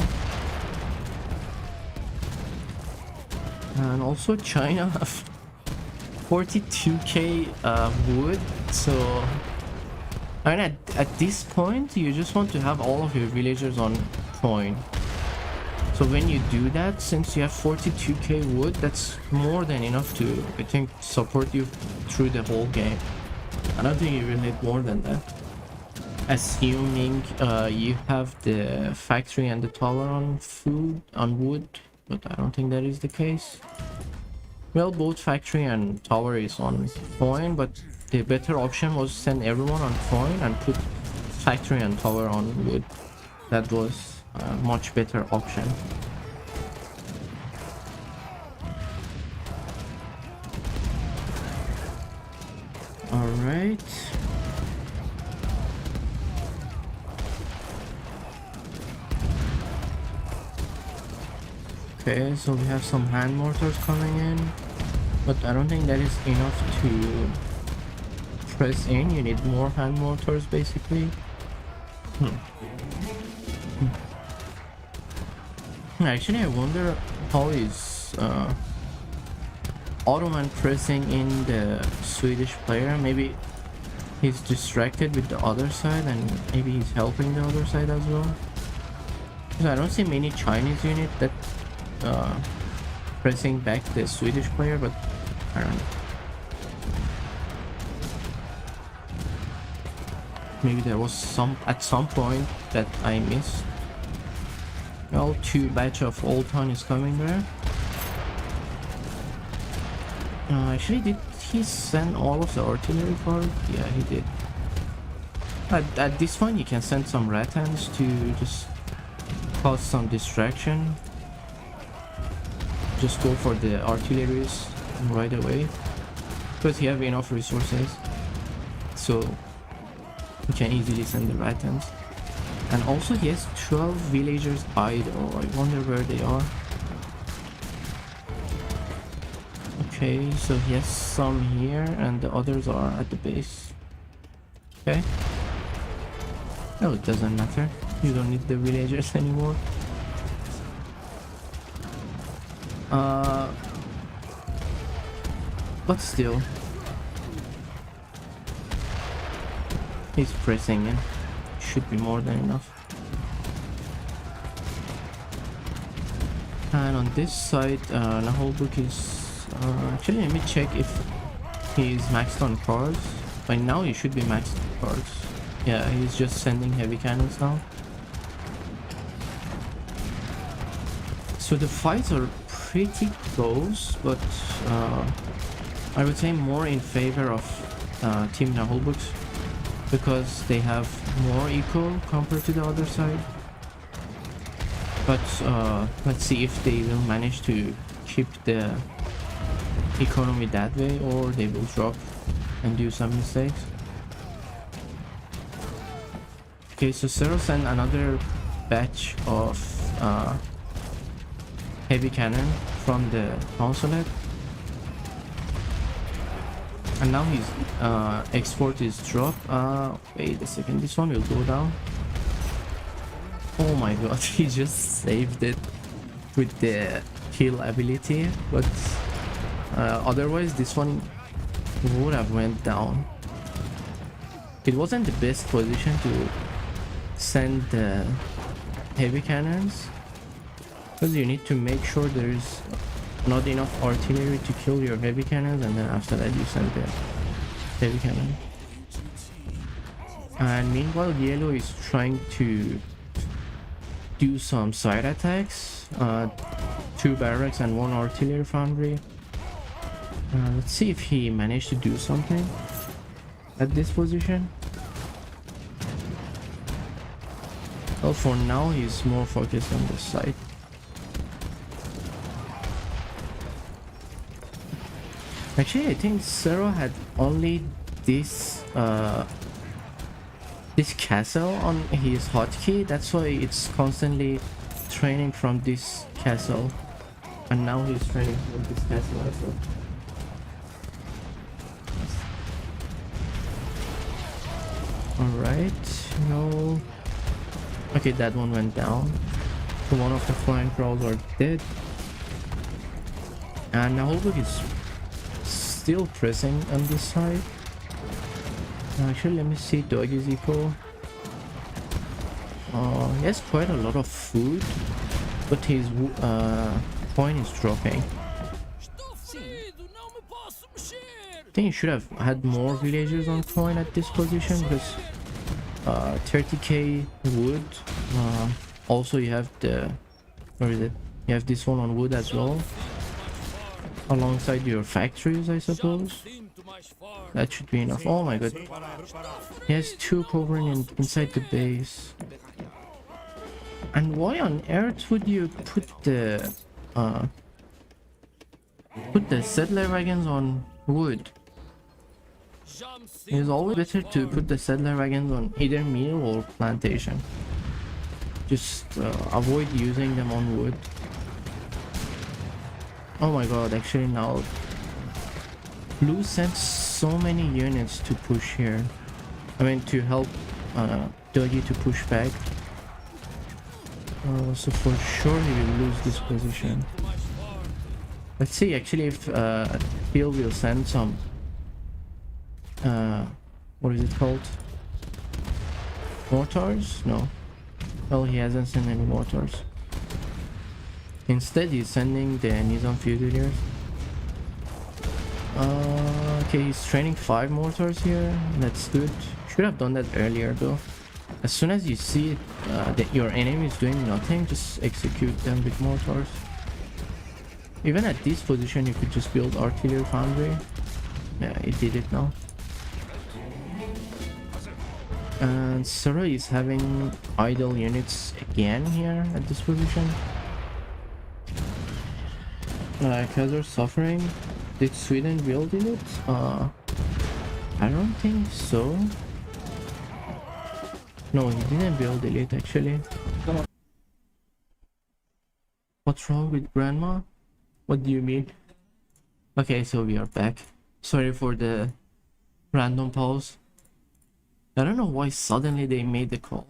And also China 42k wood. So I mean, at this point you just want to have all of your villagers on point. So when you do that, since you have 42k wood, that's more than enough to, I think, support you through the whole game. I don't think you will need more than that. Assuming you have the factory and the tower on wood, but I don't think that is the case. Well, both factory and tower is on coin, but the better option was send everyone on coin and put factory and tower on wood. That was a much better option. All right. Okay, so we have some hand mortars coming in, but I don't think that is enough to press in. You need more hand mortars basically. Actually, I wonder how is Ottoman pressing in the Swedish player. Maybe he's distracted with the other side and maybe he's helping the other side as well. Because I don't see many Chinese units that pressing back the Swedish player, but I don't know. Maybe there was at some point that I missed. Well, 2 batch of Old Town is coming there. Actually, did he send all of the artillery card? Yeah, he did. At this point, you can send some Rattans to just cause some distraction. Just go for the artilleries right away. Because you have enough resources. So you can easily send the Rattans. And also he has 12 villagers idle. I wonder where they are. Okay, so he has some here and the others are at the base. Okay. Oh, it doesn't matter. You don't need the villagers anymore. But still. He's pressing in. Should be more than enough. And on this side, Naholbuk is... actually, let me check if he's maxed on cards. By now, he should be maxed on cards. Yeah, he's just sending heavy cannons now. So the fights are pretty close, but I would say more in favor of Team Naholbuk, because they have more eco compared to the other side. But let's see if they will manage to keep the economy that way, or they will drop and do some mistakes. Okay, so Zero sent another batch of heavy cannon from the consulate, and now his export is dropped. Wait a second, this one will go down. Oh my god, he just saved it with the heal ability, but otherwise this one would have went down. It wasn't the best position to send the heavy cannons, because you need to make sure there's not enough artillery to kill your heavy cannons, and then after that you send the heavy cannon. And meanwhile Yellow is trying to do some side attacks, 2 barracks and 1 artillery foundry. Let's see if he managed to do something at this position. Well, for now he's more focused on this side. Actually, I think Zero had only this this castle on his hotkey. That's why it's constantly training from this castle, and now he's training from this castle as well. Alright, no. Okay, that one went down. So one of the flying crawls are dead. And Naholbuk is still pressing on this side. Actually, let me see Doggy's eco. He has quite a lot of food, but his point is dropping. I think he should have had more villagers on point at this position, because 30k wood. Also you have the, where is it? You have this one on wood as well, alongside your factories, I suppose. That should be enough. Oh my god, he has 2 covering inside the base. And why on earth would you put the settler wagons on wood? It's always better to put the settler wagons on either mill or plantation. Just avoid using them on wood. Oh my god, actually now Blue sent so many units to push here. I mean, to help Doggy to push back. So for sure he will lose this position. Let's see actually if Phil will send some what is it called? Mortars? No. Well, he hasn't sent any mortars. Instead he's sending the Nizam Fusiliers. Okay, he's training 5 mortars here. That's good. Should have done that earlier though. As soon as you see that your enemy is doing nothing, just execute them with mortars. Even at this position you could just build artillery foundry. Yeah, it did it now. And Sura is having idle units again here at this position. Khazar suffering. Did Sweden build it? I don't think so. No, he didn't build elite actually. What's wrong with grandma? What do you mean? Okay, so we are back. Sorry for the random pause. I don't know why suddenly they made the call.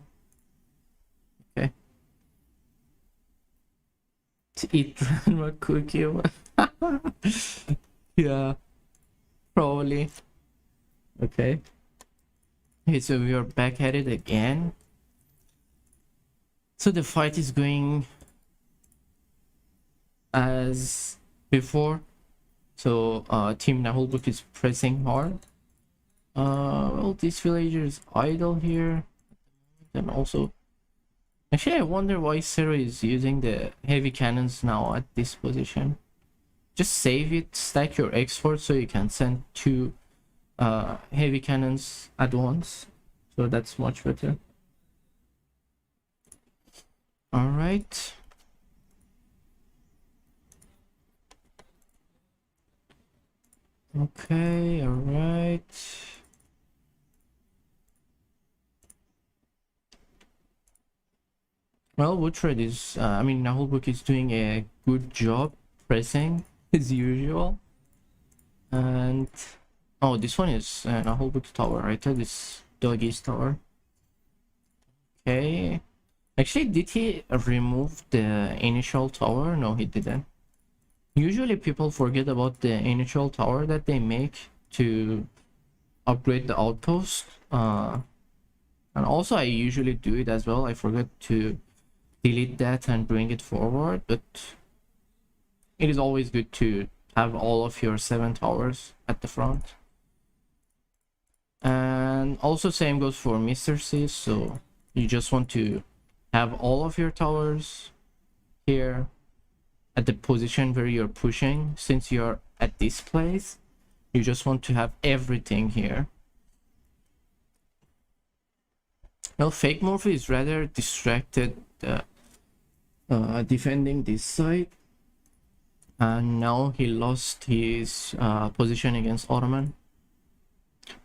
Okay. To eat grandma cookie. Yeah, probably. Okay. Okay, so we are back at it again. So the fight is going as before. So Team Nahulbuk is pressing hard. Well, this villager is idle here. And also, actually I wonder why Sarah is using the heavy cannons now at this position. Just save it, stack your export so you can send 2 heavy cannons at once. So that's much better. All right. Okay, all right. Well, Woodred is, I mean, Nahulbuk is doing a good job pressing as usual. And, oh, this one is Nahulbuk's tower, right? This doggy's tower. Okay. Actually, did he remove the initial tower? No, he didn't. Usually people forget about the initial tower that they make to upgrade the outpost. And also I usually do it as well. I forget to delete that and bring it forward, but it is always good to have all of your 7 towers at the front. And also same goes for Mr. C, so you just want to have all of your towers here at the position where you're pushing. Since you're at this place, you just want to have everything here. Well, Fake Morphe is rather distracted defending this side, and now he lost his position against Ottoman.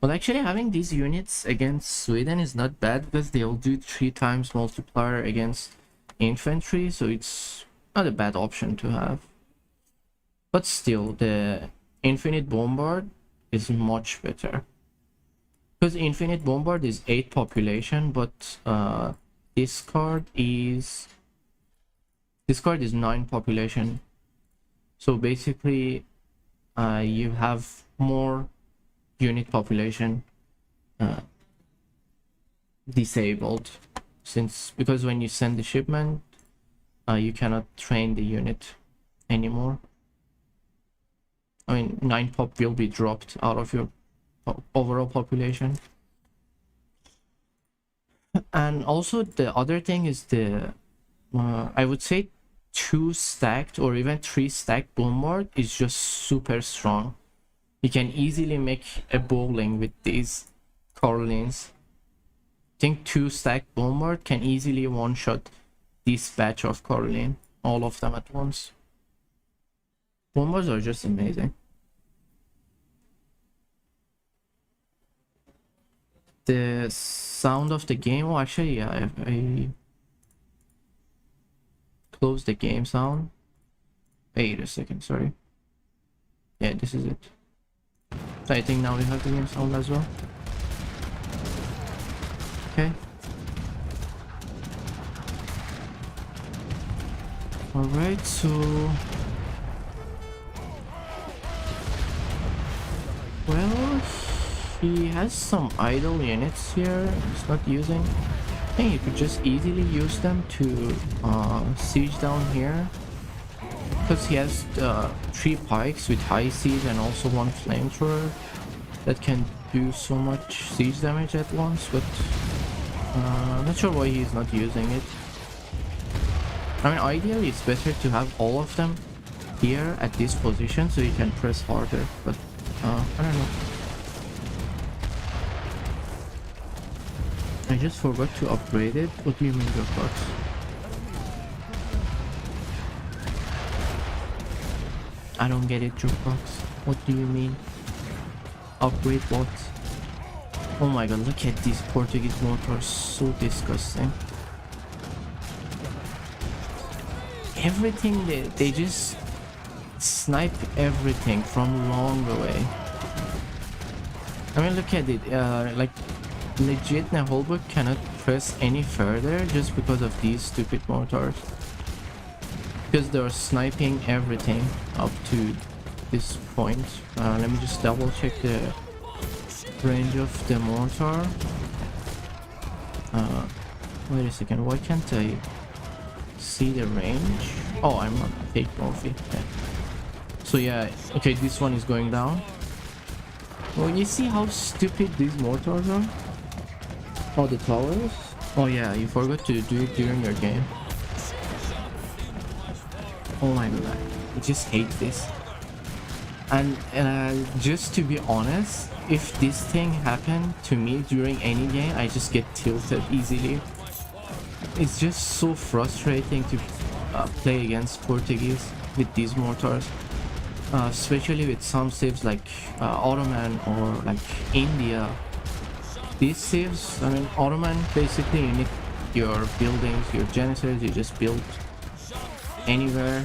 Well, actually having these units against Sweden is not bad because they'll do 3 times multiplier against infantry, so it's not a bad option to have. But still, the Infinite Bombard is much better, because Infinite Bombard is 8 population, but this card is 9 population. So basically you have more unit population disabled, because when you send the shipment you cannot train the unit anymore. I mean, 9 pop will be dropped out of your overall population. And also the other thing is the I would say 2 stacked or even 3 stacked bombard is just super strong. You can easily make a bowling with these Carolines. I think 2 stacked bombard can easily one-shot this batch of Caroline, all of them at once. Bombards are just amazing. The sound of the game, oh actually yeah, I close the game sound. Wait a second, sorry. Yeah, this is it. So I think now we have the game sound as well. Okay. Alright, so well, he has some idle units here he's not using. I think you could just easily use them to siege down here, because he has 3 pikes with high siege and also 1 flamethrower that can do so much siege damage at once, but I'm not sure why he's not using it. I mean, ideally it's better to have all of them here at this position so you can press harder, but I don't know. I just forgot to upgrade it. What do you mean, Jokebox? I don't get it, Jokebox. What do you mean? Upgrade what? Oh my god, look at these Portuguese mortars, so disgusting. Everything, they just snipe everything from long away. I mean, look at it, like legit Naholbuk cannot press any further just because of these stupid mortars. Because they're sniping everything up to this point. Let me just double check the range of the mortar. Wait a second, why can't I see the range? Oh, I'm on fake Morphe. Yeah. So yeah, okay, this one is going down. Well, you see how stupid these mortars are? Oh, the towers? Oh yeah, you forgot to do it during your game. Oh my god, I just hate this. And just to be honest, if this thing happened to me during any game, I just get tilted easily. It's just so frustrating to play against Portuguese with these mortars, especially with some saves like Ottoman or like India. These saves, I mean, Ottoman, basically you need your buildings, your janissaries, you just build anywhere,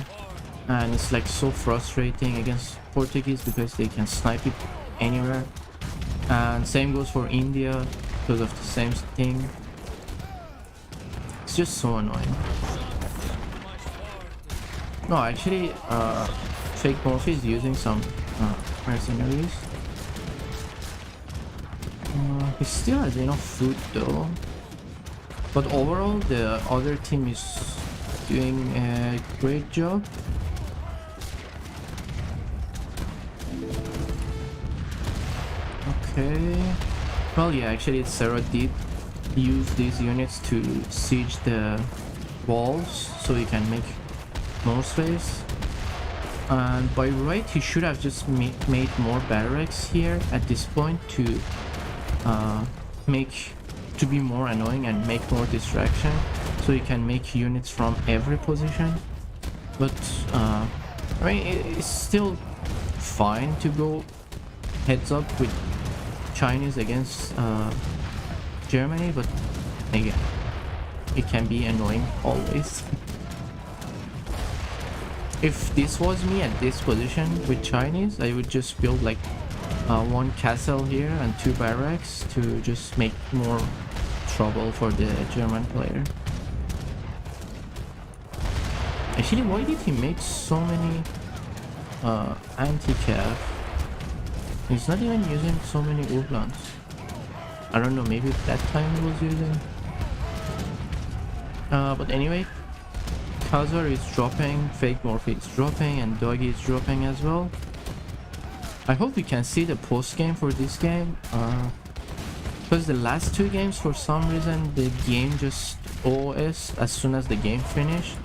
and it's like so frustrating against Portuguese because they can snipe it anywhere. And same goes for India because of the same thing. It's just so annoying. No, actually, fake Morphe is using some mercenaries. He still has enough food though, but overall the other team is doing a great job. Okay, well yeah, actually Sarah did use these units to siege the walls so he can make more space, and by right he should have just made more barracks here at this point to be more annoying and make more distraction, so you can make units from every position. But I mean, it's still fine to go heads up with Chinese against Germany, but again, it can be annoying always. If this was me at this position with Chinese, I would just build like one castle here and 2 barracks to just make more trouble for the German player. Actually, why did he make so many anti-cav? He's not even using so many Ublans. I don't know, maybe at that time he was using. But anyway, Khazar is dropping, fake Morphe is dropping, and Doggy is dropping as well. I hope we can see the post game for this game, because the last 2 games, for some reason the game just OS as soon as the game finished.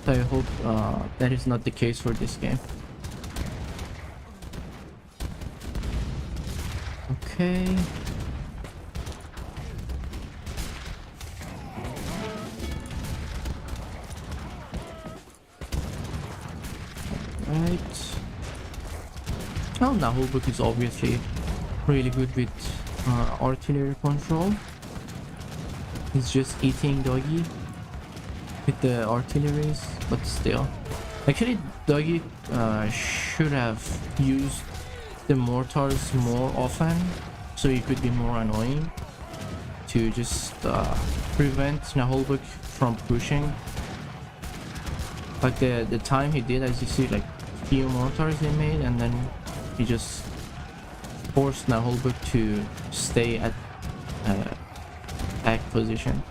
So I hope that is not the case for this game. Okay. Right. Well, Naholbuk is obviously really good with artillery control. He's just eating Doggy with the artilleries, but still. Actually, Doggy should have used the mortars more often, so he could be more annoying to just prevent Naholbuk from pushing. Like the time he did, as you see, like few mortars he made, and then he just forced Naholbuk to stay at back position.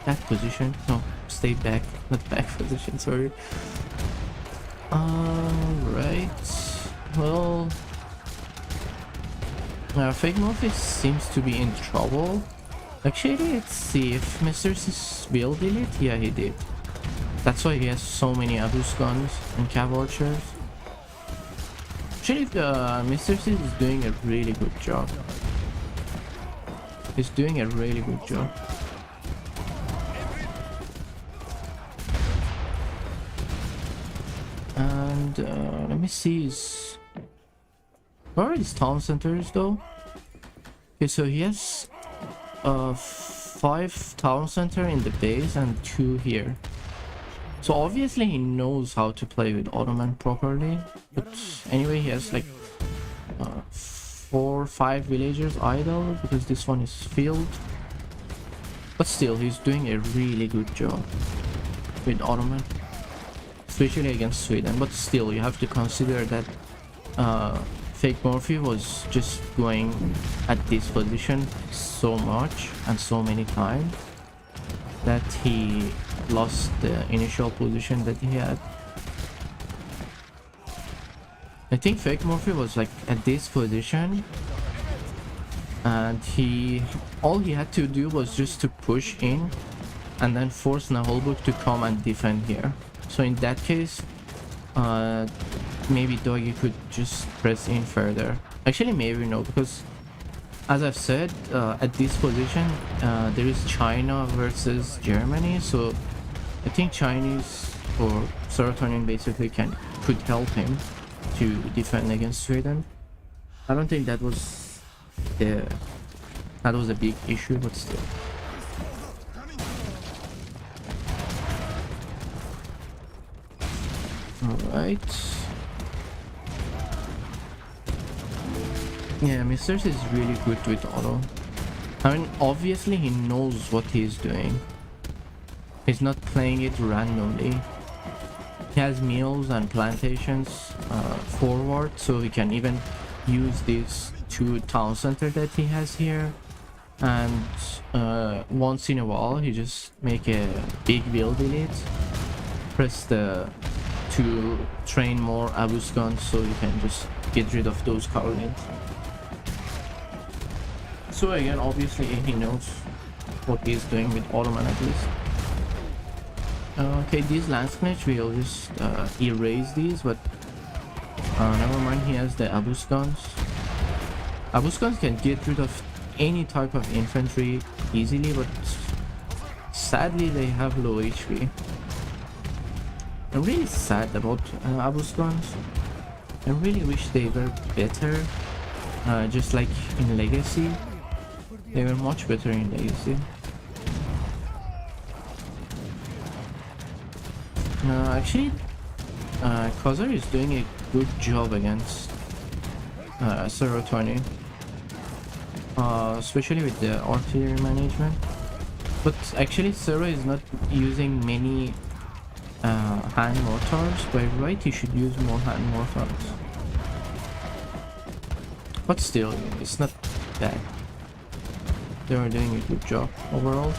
Back position? No, stay back, not back position, sorry. Alright. Well, fake Morphe seems to be in trouble. Actually, let's see if Mr. Sis will delete. Yeah, he did. That's why he has so many Abus guns and cav archers. Actually, Mr. Sis is doing a really good job. He's doing a really good job. And let me see his Where are his town centers though? Okay, so he has 5 town center in the base and 2 here. So obviously he knows how to play with Ottoman properly. But anyway, he has like 4 or 5 villagers idle because this one is filled. But still, he's doing a really good job with Ottoman, especially against Sweden. But still, you have to consider that Fake Murphy was just going at this position so much and so many times that he lost the initial position that he had. I think Fake Murphy was like at this position, and all he had to do was just to push in and then force Naholbuk to come and defend here. So in that case, maybe Doggy could just press in further. Actually, maybe no, because as I've said, at this position there is China versus Germany, so I think Chinese or Serotonin basically could help him to defend against Sweden. I don't think that was a big issue, but still. Alright. Yeah, Misters is really good with auto. I mean, obviously he knows what he's doing. He's not playing it randomly. He has mills and plantations forward, so he can even use these 2 town center that he has here. And once in a while, he just make a big build elite. Press the to train more Abus guns, so you can just get rid of those Carolines. So again, obviously he knows what he's doing with Ottoman at least. Okay, these Landsknecht, we'll just erase these, but never mind, he has the Abus guns. Abus guns can get rid of any type of infantry easily, but sadly they have low HP. I'm really sad about Abus guns. I really wish they were better, just like in Legacy. They were much better in Legacy. Actually, Khazar is doing a good job against Serotonin, especially with the artillery management. But actually, Sero is not using many hand mortars. By right, he should use more hand mortars. But still, it's not bad. They are doing a good job overall.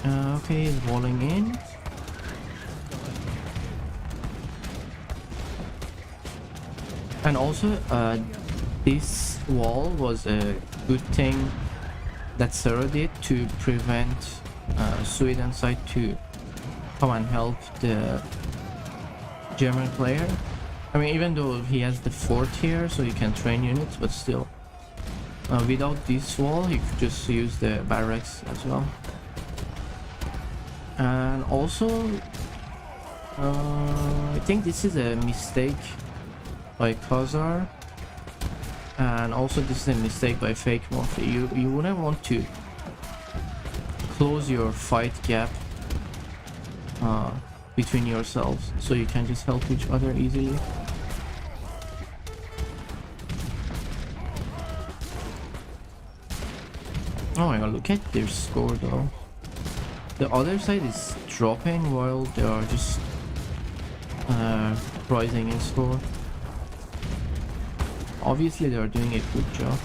Okay, he's walling in. And also, this wall was a good thing that Sero did to prevent Sweden side to come and help the German player. I mean, even though he has the fort here, so he can train units, but still. Without this wall, he could just use the barracks as well. And also, I think this is a mistake by Khazar, and also this is a mistake by Fake Murphy. You wouldn't want to close your fight gap between yourselves, so you can just help each other easily. Oh my god, look at their score though. The other side is dropping while they are just rising in score. Obviously they are doing a good job.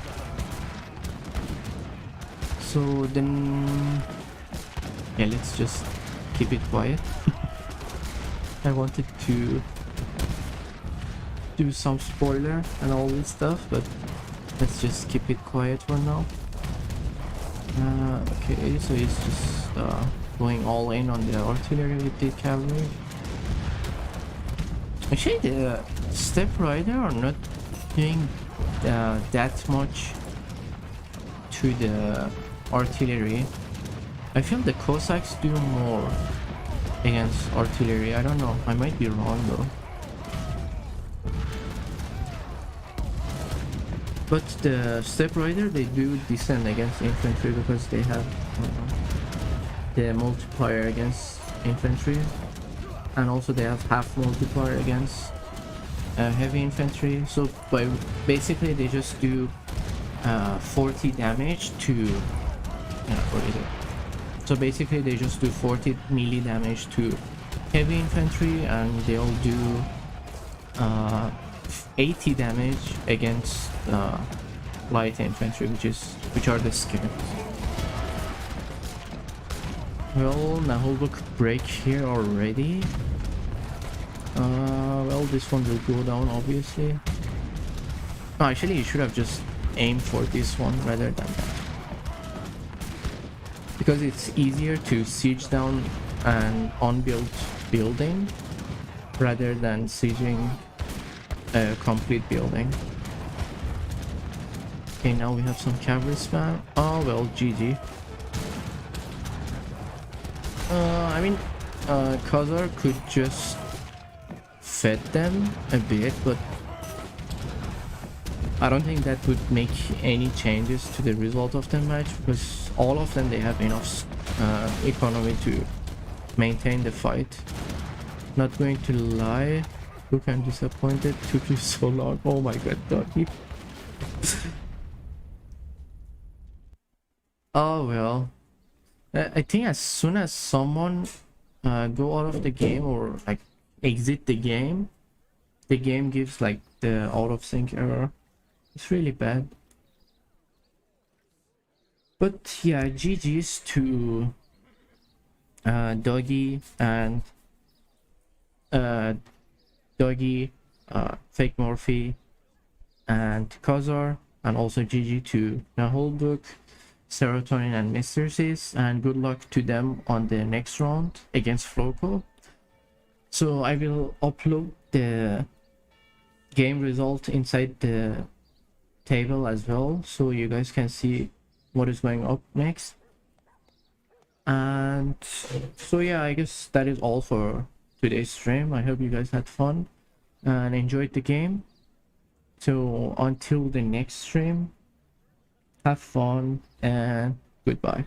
So then, yeah, let's just keep it quiet. I wanted to do some spoiler and all this stuff, but let's just keep it quiet for now. Okay, so he's just going all in on the artillery with the cavalry. Actually, the Step Rider are not doing that much to the artillery. I feel the Cossacks do more against artillery. I don't know, I might be wrong though. But the Step Rider, they do decent against infantry because they have the multiplier against infantry, and also they have half multiplier against heavy infantry. So basically they just do 40 damage to what is it? So basically they just do 40 melee damage to heavy infantry, and they'll do 80 damage against light infantry, which are the skirts. Well, Nahulbuk break here already. Well, this one will go down obviously. No, actually you should have just aimed for this one rather than that, because it's easier to siege down an unbuilt building rather than sieging a complete building. Okay, now we have some cavalry spam. Oh well, GG. I mean, Khazar could just fed them a bit, but I don't think that would make any changes to the result of the match, because all of them, they have enough economy to maintain the fight. Not going to lie, look, I'm disappointed. Took you so long. Oh my god, doggy. Oh well, I think as soon as someone go out of the game or like exit the game gives like the out of sync error. It's really bad. But yeah, GG's to Doggy and Doggy, Fake Morphe, and Khazar, and also GG to Nahulbuk, Serotonin, and Mr. Sis, and good luck to them on the next round against Floco. So I will upload the game result inside the table as well, so you guys can see what is going up next. And so yeah, I guess that is all for today's stream. I hope you guys had fun and enjoyed the game. So until the next stream, have fun and goodbye.